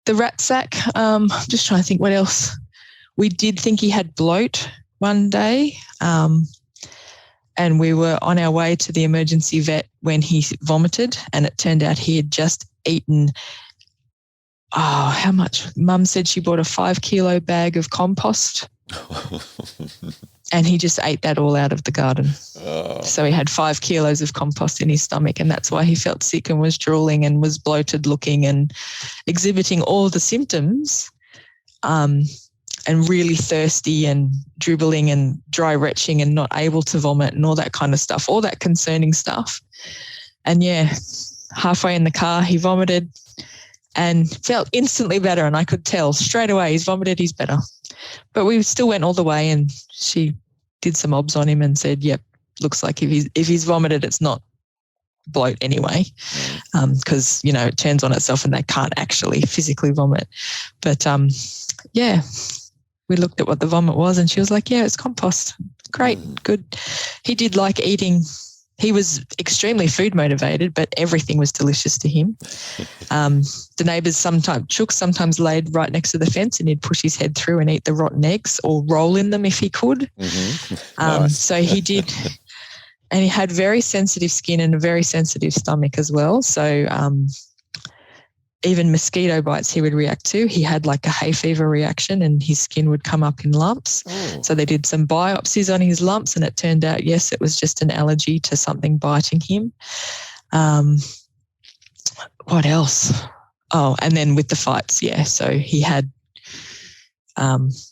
the rat sack, I'm just trying to think what else. We did think he had bloat one day. And we were on our way to the emergency vet when he vomited, and it turned out he had just eaten, how much? Mum said she bought a 5-kilo bag of compost. And he just ate that all out of the garden. Oh. So he had 5 kilos of compost in his stomach, and that's why he felt sick and was drooling and was bloated looking and exhibiting all the symptoms, and really thirsty and dribbling and dry retching and not able to vomit and all that kind of stuff, all that concerning stuff. And yeah, halfway in the car, he vomited and felt instantly better, and I could tell straight away he's vomited, he's better. But we still went all the way, and she did some obs on him and said, yep, looks like if he's vomited, it's not bloat anyway, because, it turns on itself and they can't actually physically vomit. But, yeah, we looked at what the vomit was and she was like, yeah, it's compost. Great, good. He did like eating. He was extremely food motivated, but everything was delicious to him. The neighbours sometimes laid right next to the fence, and he'd push his head through and eat the rotten eggs or roll in them if he could. Nice. So he did, and he had very sensitive skin and a very sensitive stomach as well. So even mosquito bites he would react to. He had like a hay fever reaction and his skin would come up in lumps. Oh. So they did some biopsies on his lumps, and it turned out, yes, it was just an allergy to something biting him. What else? Oh, and then with the fights, yeah. So he had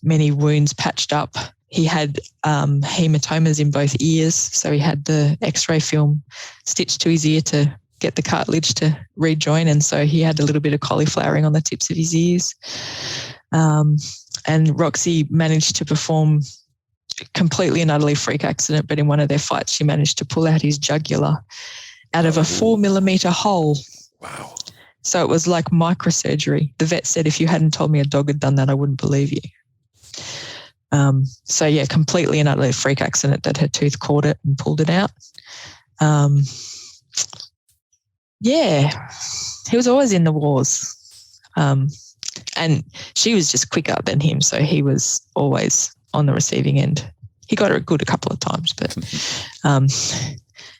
many wounds patched up. He had hematomas in both ears. So he had the X-ray film stitched to his ear to get the cartilage to rejoin, and so he had a little bit of cauliflowering on the tips of his ears. And Roxy managed to perform completely and utterly freak accident, but in one of their fights she managed to pull out his jugular out of a 4-millimeter hole. Wow. So it was like microsurgery. The vet said, if you hadn't told me a dog had done that, I wouldn't believe you. So yeah, completely and utterly freak accident that her tooth caught it and pulled it out. Yeah, he was always in the wars. And she was just quicker than him, so he was always on the receiving end. He got her good a couple of times, but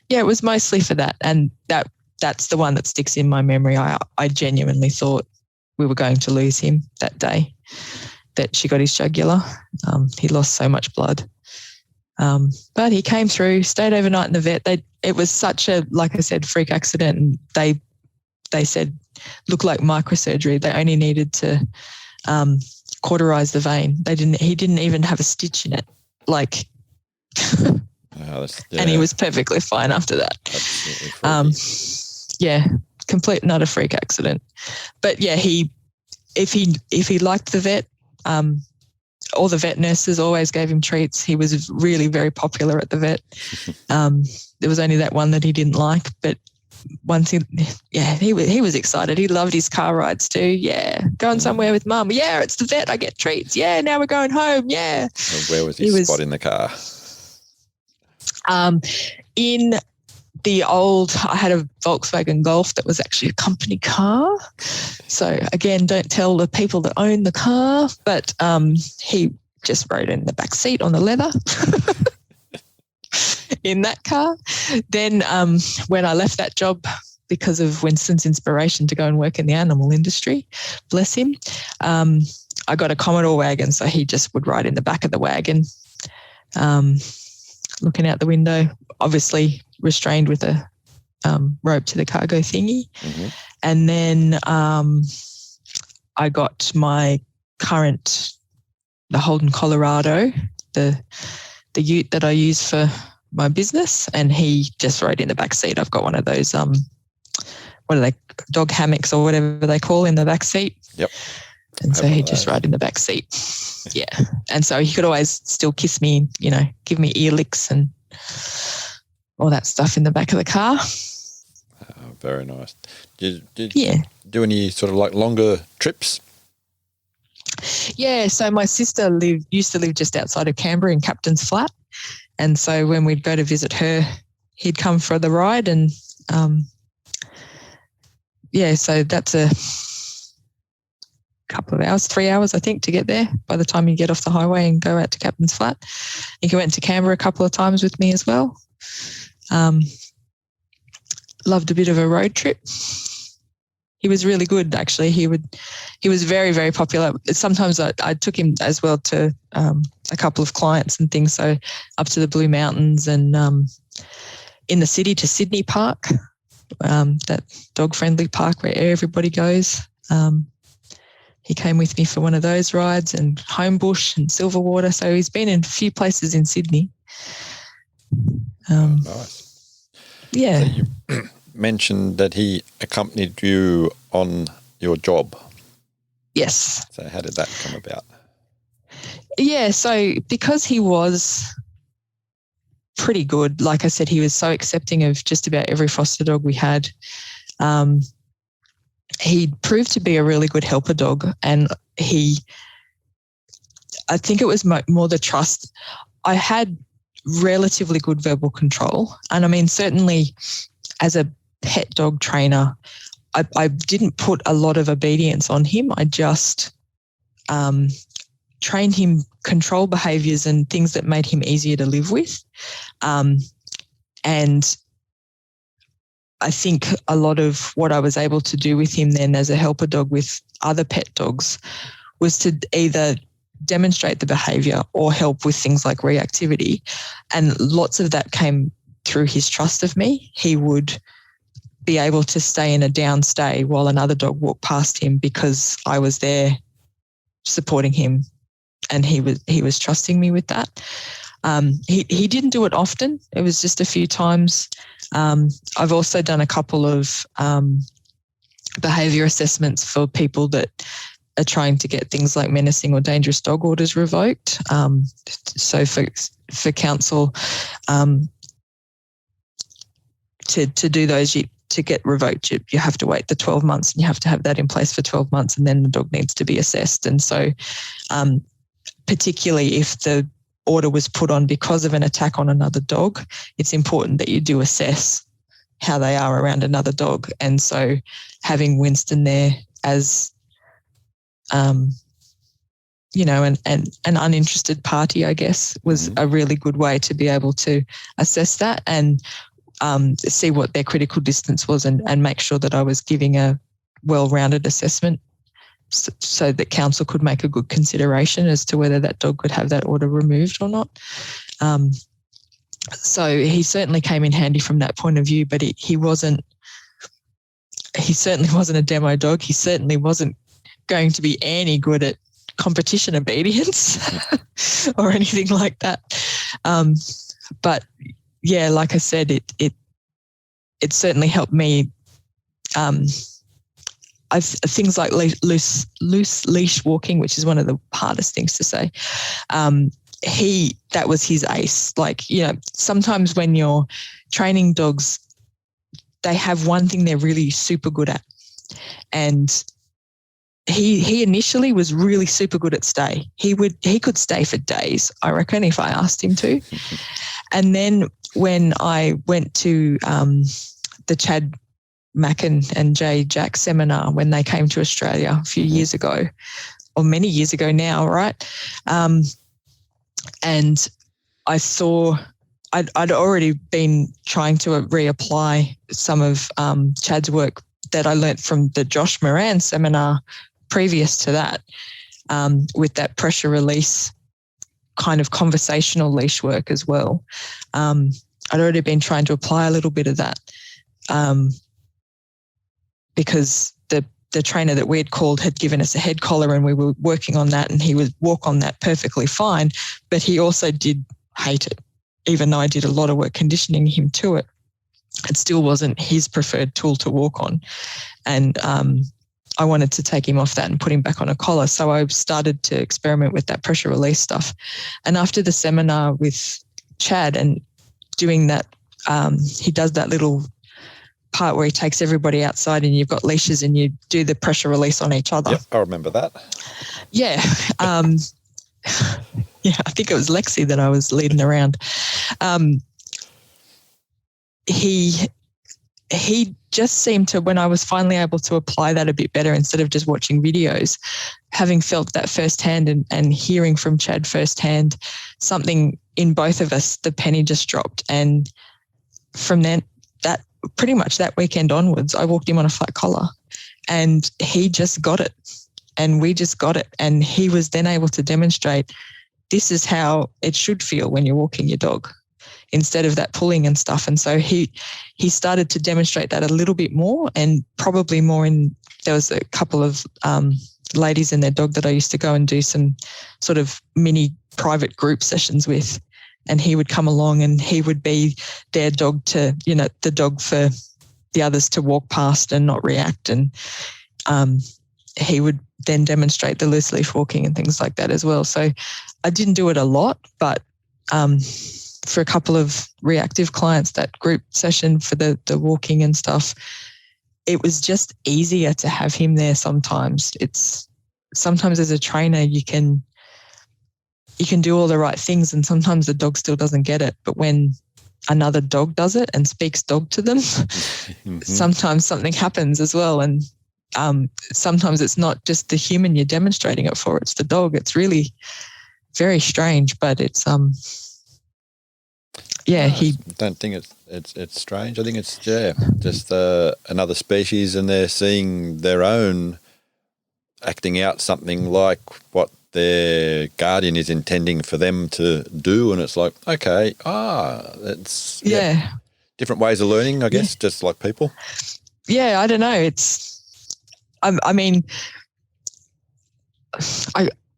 yeah, it was mostly for that. And that's the one that sticks in my memory. I genuinely thought we were going to lose him that day that she got his jugular. He lost so much blood. But he came through, stayed overnight in the vet. It was such a, like I said, freak accident, and they said looked like microsurgery. They only needed to cauterize the vein. He didn't even have a stitch in it. Like, and he was perfectly fine after that. Yeah, complete and utter freak accident. But yeah, if he liked the vet, all the vet nurses always gave him treats. He was really very popular at the vet. There was only that one that he didn't like, but once he was excited. He loved his car rides too. Yeah, going somewhere with mum. Yeah, it's the vet. I get treats. Yeah, now we're going home. Yeah. So where was his spot in the car? In the old, I had a Volkswagen Golf that was actually a company car. So again, don't tell the people that own the car, but he just rode in the back seat on the leather in that car. Then when I left that job because of Winston's inspiration to go and work in the animal industry, bless him, I got a Commodore wagon, so he just would ride in the back of the wagon, looking out the window, obviously restrained with a rope to the cargo thingy. Mm-hmm. And then I got my current, the Holden Colorado, the ute that I use for my business, and he just rode in the back seat. I've got one of those, what are they, dog hammocks or whatever they call in the back seat. Yep. And so he'd just ride in the back seat. Yeah. And so he could always still kiss me, give me ear licks and all that stuff in the back of the car. Oh, very nice. Did you do any sort of like longer trips? Yeah. So my sister used to live just outside of Canberra in Captain's Flat. And so when we'd go to visit her, he'd come for the ride. And so that's a couple of hours, 3 hours, I think, to get there by the time you get off the highway and go out to Captain's Flat. I think he went to Canberra a couple of times with me as well. Loved a bit of a road trip. He was really good, actually. He was very, very popular. Sometimes I took him as well to a couple of clients and things, so up to the Blue Mountains and in the city to Sydney Park, that dog-friendly park where everybody goes. He came with me for one of those rides, and Homebush and Silverwater. So he's been in a few places in Sydney. Nice. Yeah. So you mentioned that he accompanied you on your job. Yes. So how did that come about? Yeah, so because he was pretty good, like I said, he was so accepting of just about every foster dog we had. He proved to be a really good helper dog, and I think it was more the trust. I had relatively good verbal control, and I mean, certainly as a pet dog trainer, I didn't put a lot of obedience on him. I just trained him control behaviours and things that made him easier to live with. And I think a lot of what I was able to do with him then as a helper dog with other pet dogs was to either demonstrate the behaviour or help with things like reactivity. And lots of that came through his trust of me. He would be able to stay in a down stay while another dog walked past him because I was there supporting him, and he was trusting me with that. He didn't do it often. It was just a few times. I've also done a couple of behaviour assessments for people that are trying to get things like menacing or dangerous dog orders revoked. So for council to do those, to get revoked, you have to wait the 12 months, and you have to have that in place for 12 months, and then the dog needs to be assessed. And so particularly if the order was put on because of an attack on another dog, it's important that you do assess how they are around another dog. And so having Winston there as, an uninterested party, I guess, was a really good way to be able to assess that and see what their critical distance was and make sure that I was giving a well-rounded assessment so that council could make a good consideration as to whether that dog could have that order removed or not. So he certainly came in handy from that point of view, but he certainly wasn't a demo dog. He certainly wasn't going to be any good at competition obedience or anything like that. But yeah, like I said, it certainly helped me. Things like loose leash walking, which is one of the hardest things to say. That was his ace. Like, sometimes when you're training dogs, they have one thing they're really super good at. And he initially was really super good at stay. He could stay for days, I reckon, if I asked him to. And then when I went to the Chad Mackin and Jay Jack seminar when they came to Australia a few years ago, or many years ago now, right? And I saw I'd already been trying to reapply some of Chad's work that I learnt from the Josh Moran seminar previous to that, with that pressure release kind of conversational leash work as well. I'd already been trying to apply a little bit of that because the trainer that we had called had given us a head collar and we were working on that, and he would walk on that perfectly fine, but he also did hate it. Even though I did a lot of work conditioning him to it, it still wasn't his preferred tool to walk on. And I wanted to take him off that and put him back on a collar. So I started to experiment with that pressure release stuff. And after the seminar with Chad and doing that, he does that little part where he takes everybody outside and you've got leashes and you do the pressure release on each other. Yep, I remember that. Yeah. Yeah, I think it was Lexi that I was leading around. He just seemed to, when I was finally able to apply that a bit better instead of just watching videos, having felt that firsthand and hearing from Chad firsthand, something in both of us, the penny just dropped. And from then, that pretty much that weekend onwards, I walked him on a flat collar and he just got it and we just got it. And he was then able to demonstrate this is how it should feel when you're walking your dog, instead of that pulling and stuff. And so he started to demonstrate that a little bit more, and probably more there was a couple of ladies and their dog that I used to go and do some sort of mini private group sessions with. And he would come along and he would be their dog to, the dog for the others to walk past and not react. And he would then demonstrate the loose leash walking and things like that as well. So I didn't do it a lot, but for a couple of reactive clients, that group session for the walking and stuff, it was just easier to have him there sometimes. Sometimes as a trainer, you can do all the right things and sometimes the dog still doesn't get it. But when another dog does it and speaks dog to them, sometimes something happens as well. And sometimes it's not just the human you're demonstrating it for, it's the dog. It's really very strange, but it's I don't think it's strange. I think it's just another species, and they're seeing their own acting out something like what their guardian is intending for them to do, and it's like, okay, it's different ways of learning, I guess, just like people. Yeah, I don't know.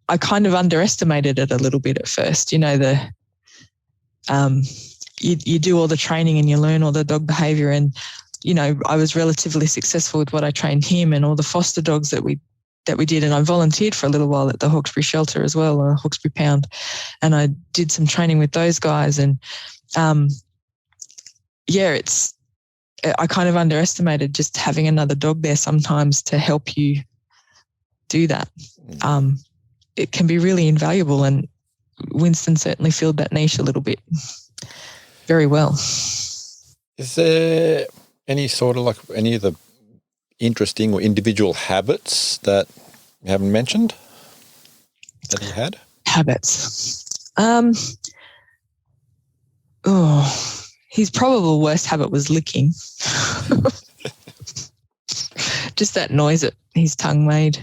I kind of underestimated it a little bit at first. You do all the training and you learn all the dog behaviour, and I was relatively successful with what I trained him and all the foster dogs that we did, and I volunteered for a little while at the Hawkesbury shelter as well, or Hawkesbury Pound, and I did some training with those guys, and I kind of underestimated just having another dog there sometimes to help you do that. It can be really invaluable, and Winston certainly filled that niche a little bit very well. Is there any sort of any of the interesting or individual habits that you haven't mentioned that he had? Habits. His probable worst habit was licking. Just that noise that his tongue made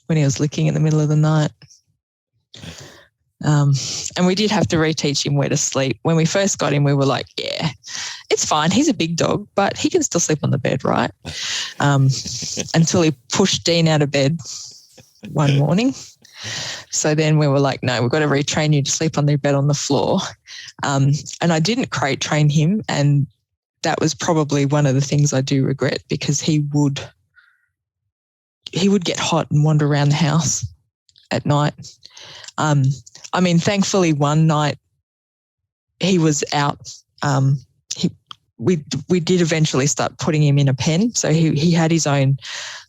when he was licking in the middle of the night. And we did have to reteach him where to sleep. When we first got him, we were like, yeah, it's fine. He's a big dog, but he can still sleep on the bed, right? Until he pushed Dean out of bed one morning. So then we were like, no, we've got to retrain you to sleep on the bed on the floor. And I didn't crate train him. And that was probably one of the things I do regret, because he would get hot and wander around the house at night. Thankfully one night he was out. We did eventually start putting him in a pen. So he had his own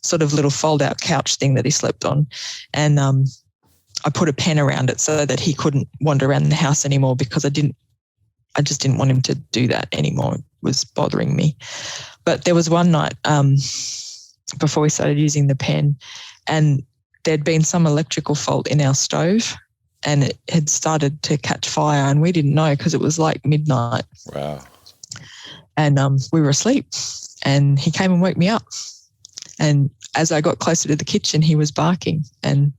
sort of little fold-out couch thing that he slept on. And I put a pen around it so that he couldn't wander around the house anymore, because I just didn't want him to do that anymore. It was bothering me. But there was one night before we started using the pen, and there'd been some electrical fault in our stove, and it had started to catch fire, and we didn't know because it was like midnight. Wow. And we were asleep, and he came and woke me up. And as I got closer to the kitchen, he was barking and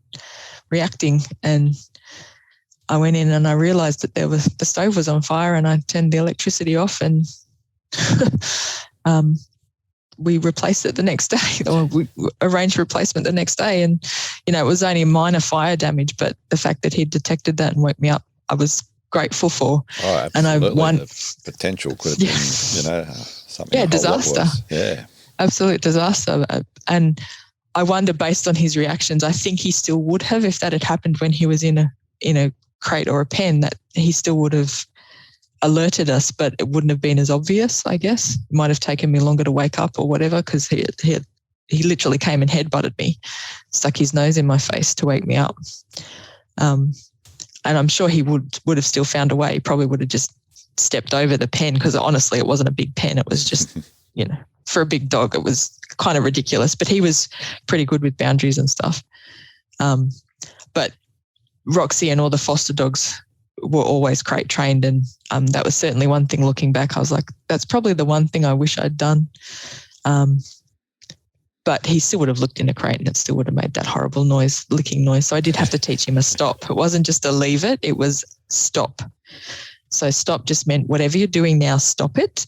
reacting, and I went in and I realised that the stove was on fire, and I turned the electricity off, and we replaced it the next day, or we arranged replacement the next day. And, it was only minor fire damage, but the fact that he'd detected that and woke me up, I was grateful for. Oh, absolutely. And I won. The potential could have been, something. Yeah, disaster. Yeah. Absolute disaster. And I wonder, based on his reactions, I think he still would have, if that had happened when he was in a crate or a pen, that he still would have alerted us, but it wouldn't have been as obvious, I guess. It might have taken me longer to wake up or whatever, because he literally came and headbutted me, stuck his nose in my face to wake me up. And I'm sure he would have still found a way. He probably would have just stepped over the pen, because honestly, it wasn't a big pen. It was just, for a big dog, it was kind of ridiculous, but he was pretty good with boundaries and stuff. But Roxy and all the foster dogs were always crate trained, and that was certainly one thing. Looking back, I was like, that's probably the one thing I wish I'd done. But he still would have looked in a crate and it still would have made that horrible noise, licking noise. So I did have to teach him a stop. It wasn't just a leave it, it was stop. So stop just meant whatever you're doing now, stop it.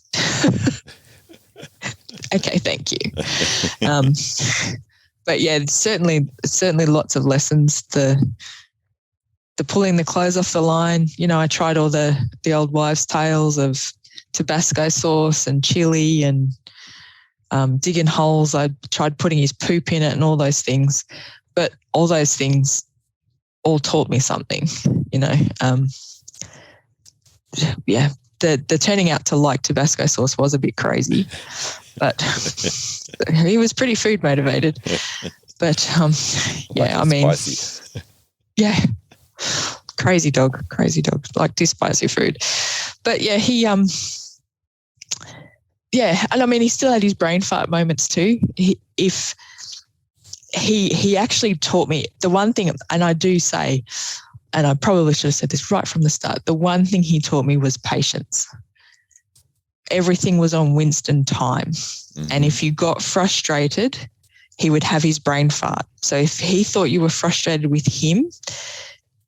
Okay, thank you. But yeah, certainly lots of lessons. The pulling the clothes off the line. I tried all the old wives' tales of Tabasco sauce and chili and digging holes. I tried putting his poop in it and all those things. But all those things all taught me something, Yeah, the turning out to like Tabasco sauce was a bit crazy, but he was pretty food motivated. But yeah, I mean, spicy. Yeah, crazy dog, like this spicy food. But yeah, yeah, and I mean, he still had his brain fart moments too. He actually taught me the one thing, and I do say, and I probably should have said this right from the start, the one thing he taught me was patience. Everything was on Winston time. Mm-hmm. And if you got frustrated, he would have his brain fart. So if he thought you were frustrated with him,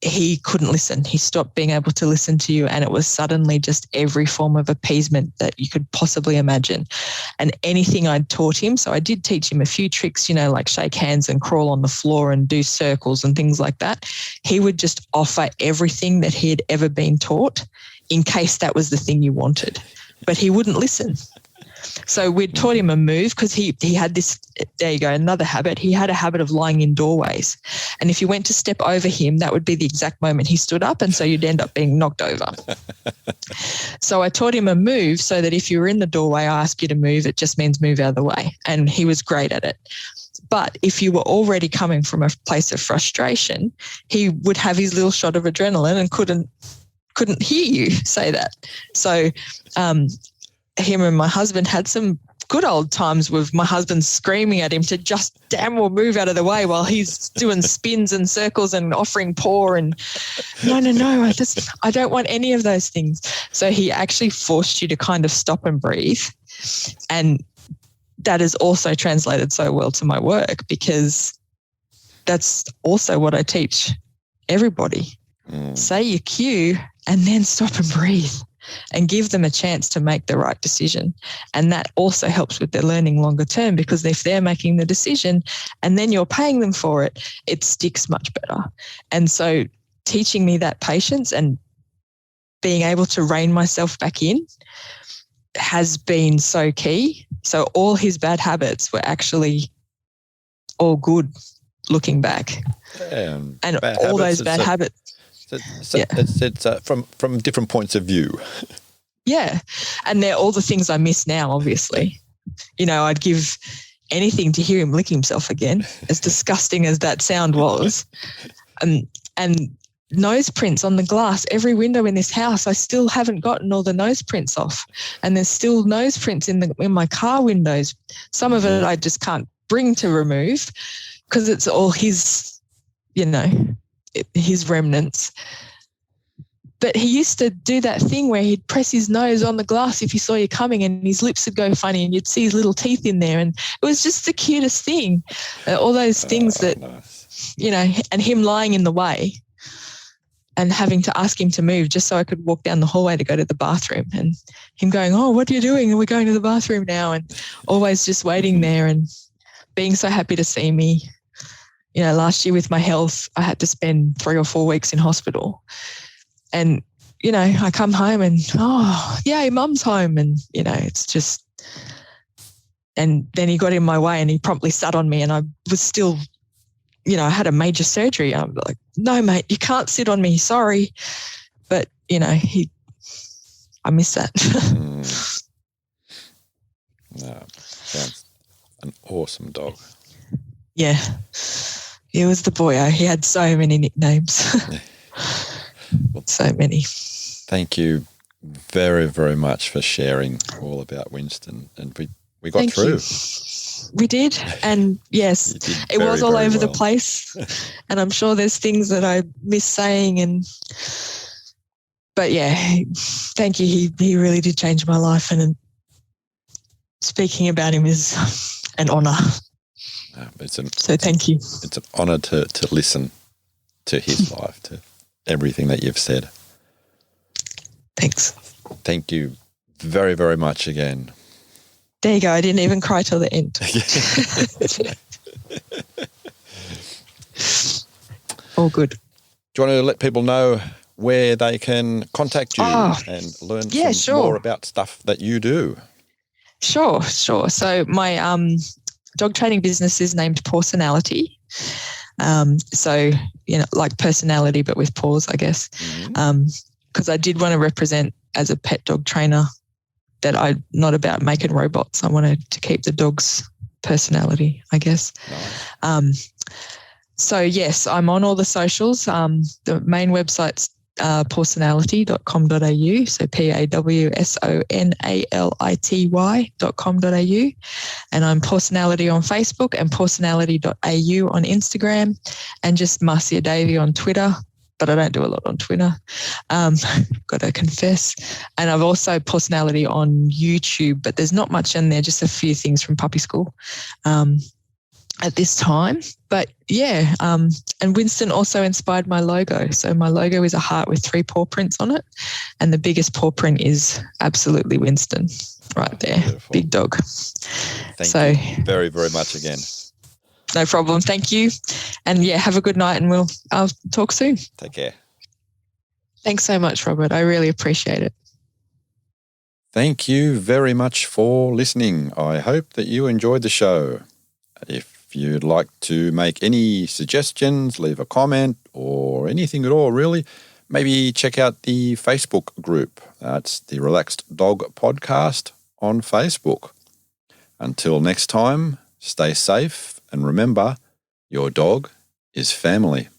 he couldn't listen. He stopped being able to listen to you, and it was suddenly just every form of appeasement that you could possibly imagine. And anything I'd taught him, so I did teach him a few tricks, like shake hands and crawl on the floor and do circles and things like that. He would just offer everything that he had ever been taught in case that was the thing you wanted. But he wouldn't listen. So we'd taught him a move, because he had this, there you go, another habit. He had a habit of lying in doorways. And if you went to step over him, that would be the exact moment he stood up, and so you'd end up being knocked over. So I taught him a move so that if you were in the doorway, I ask you to move, it just means move out of the way. And he was great at it. But if you were already coming from a place of frustration, he would have his little shot of adrenaline and couldn't hear you say that. So him and my husband had some good old times with my husband screaming at him to just damn well move out of the way while he's doing spins and circles and offering paw and no, I don't want any of those things. So he actually forced you to kind of stop and breathe. And that has also translated so well to my work, because that's also what I teach everybody. Say your cue and then stop and breathe and give them a chance to make the right decision. And that also helps with their learning longer term, because if they're making the decision and then you're paying them for it, it sticks much better. And so teaching me that patience and being able to rein myself back in has been so key. So all his bad habits were actually all good looking back. And all those bad habits. So it's from different points of view. Yeah. And they're all the things I miss now, obviously. I'd give anything to hear him lick himself again, as disgusting as that sound was. And nose prints on the glass, every window in this house, I still haven't gotten all the nose prints off. And there's still nose prints in my car windows. Some of it I just can't bring to remove, because it's all his, his remnants. But he used to do that thing where he'd press his nose on the glass if he saw you coming, and his lips would go funny and you'd see his little teeth in there. And it was just the cutest thing. All those things that, nice. And him lying in the way and having to ask him to move just so I could walk down the hallway to go to the bathroom, and him going, "Oh, what are you doing? And we're going to the bathroom now." And always just waiting there and being so happy to see me. Last year with my health, I had to spend 3 or 4 weeks in hospital. And, I come home and, oh, yay, mum's home. And, it's just, And then he got in my way and he promptly sat on me, and I was still, I had a major surgery. I'm like, no, mate, you can't sit on me. Sorry. But, I miss that. No, sounds an awesome dog. Yeah. He was the boyo. He had so many nicknames. Well, so many. Thank you very, very much for sharing all about Winston. And we got through. We did. And yes, it was all over the place. And I'm sure there's things that I miss saying. But yeah, thank you. He really did change my life. And speaking about him is an honour. So thank you. It's an honour to listen to his life, to everything that you've said. Thanks. Thank you very, very much again. There you go. I didn't even cry till the end. All good. Do you want to let people know where they can contact you and learn more about stuff that you do? Sure. So my dog training business is named Personality. So, like personality, but with paws, I guess. Because I did want to represent as a pet dog trainer that I'm not about making robots. I wanted to keep the dog's personality, I guess. Nice. So, yes, I'm on all the socials. The main website's personality.com.au, so PAWSONALITY.com.au. And I'm Personality on Facebook and personality.au on Instagram, and just Marcia Davey on Twitter. But I don't do a lot on Twitter, got to confess. And I've also Personality on YouTube, but there's not much in there, just a few things from puppy school at this time. But yeah, and Winston also inspired my logo. So my logo is a heart with 3 paw prints on it, and the biggest paw print is absolutely Winston right there. Beautiful. Big dog. Thank you very, very much again. No problem. Thank you. And yeah, have a good night, and I'll talk soon. Take care. Thanks so much, Robert. I really appreciate it. Thank you very much for listening. I hope that you enjoyed the show. If you'd like to make any suggestions, leave a comment or anything at all, really, maybe check out the Facebook group. That's the Relaxed Dog Podcast on Facebook. Until next time, stay safe. And remember, your dog is family.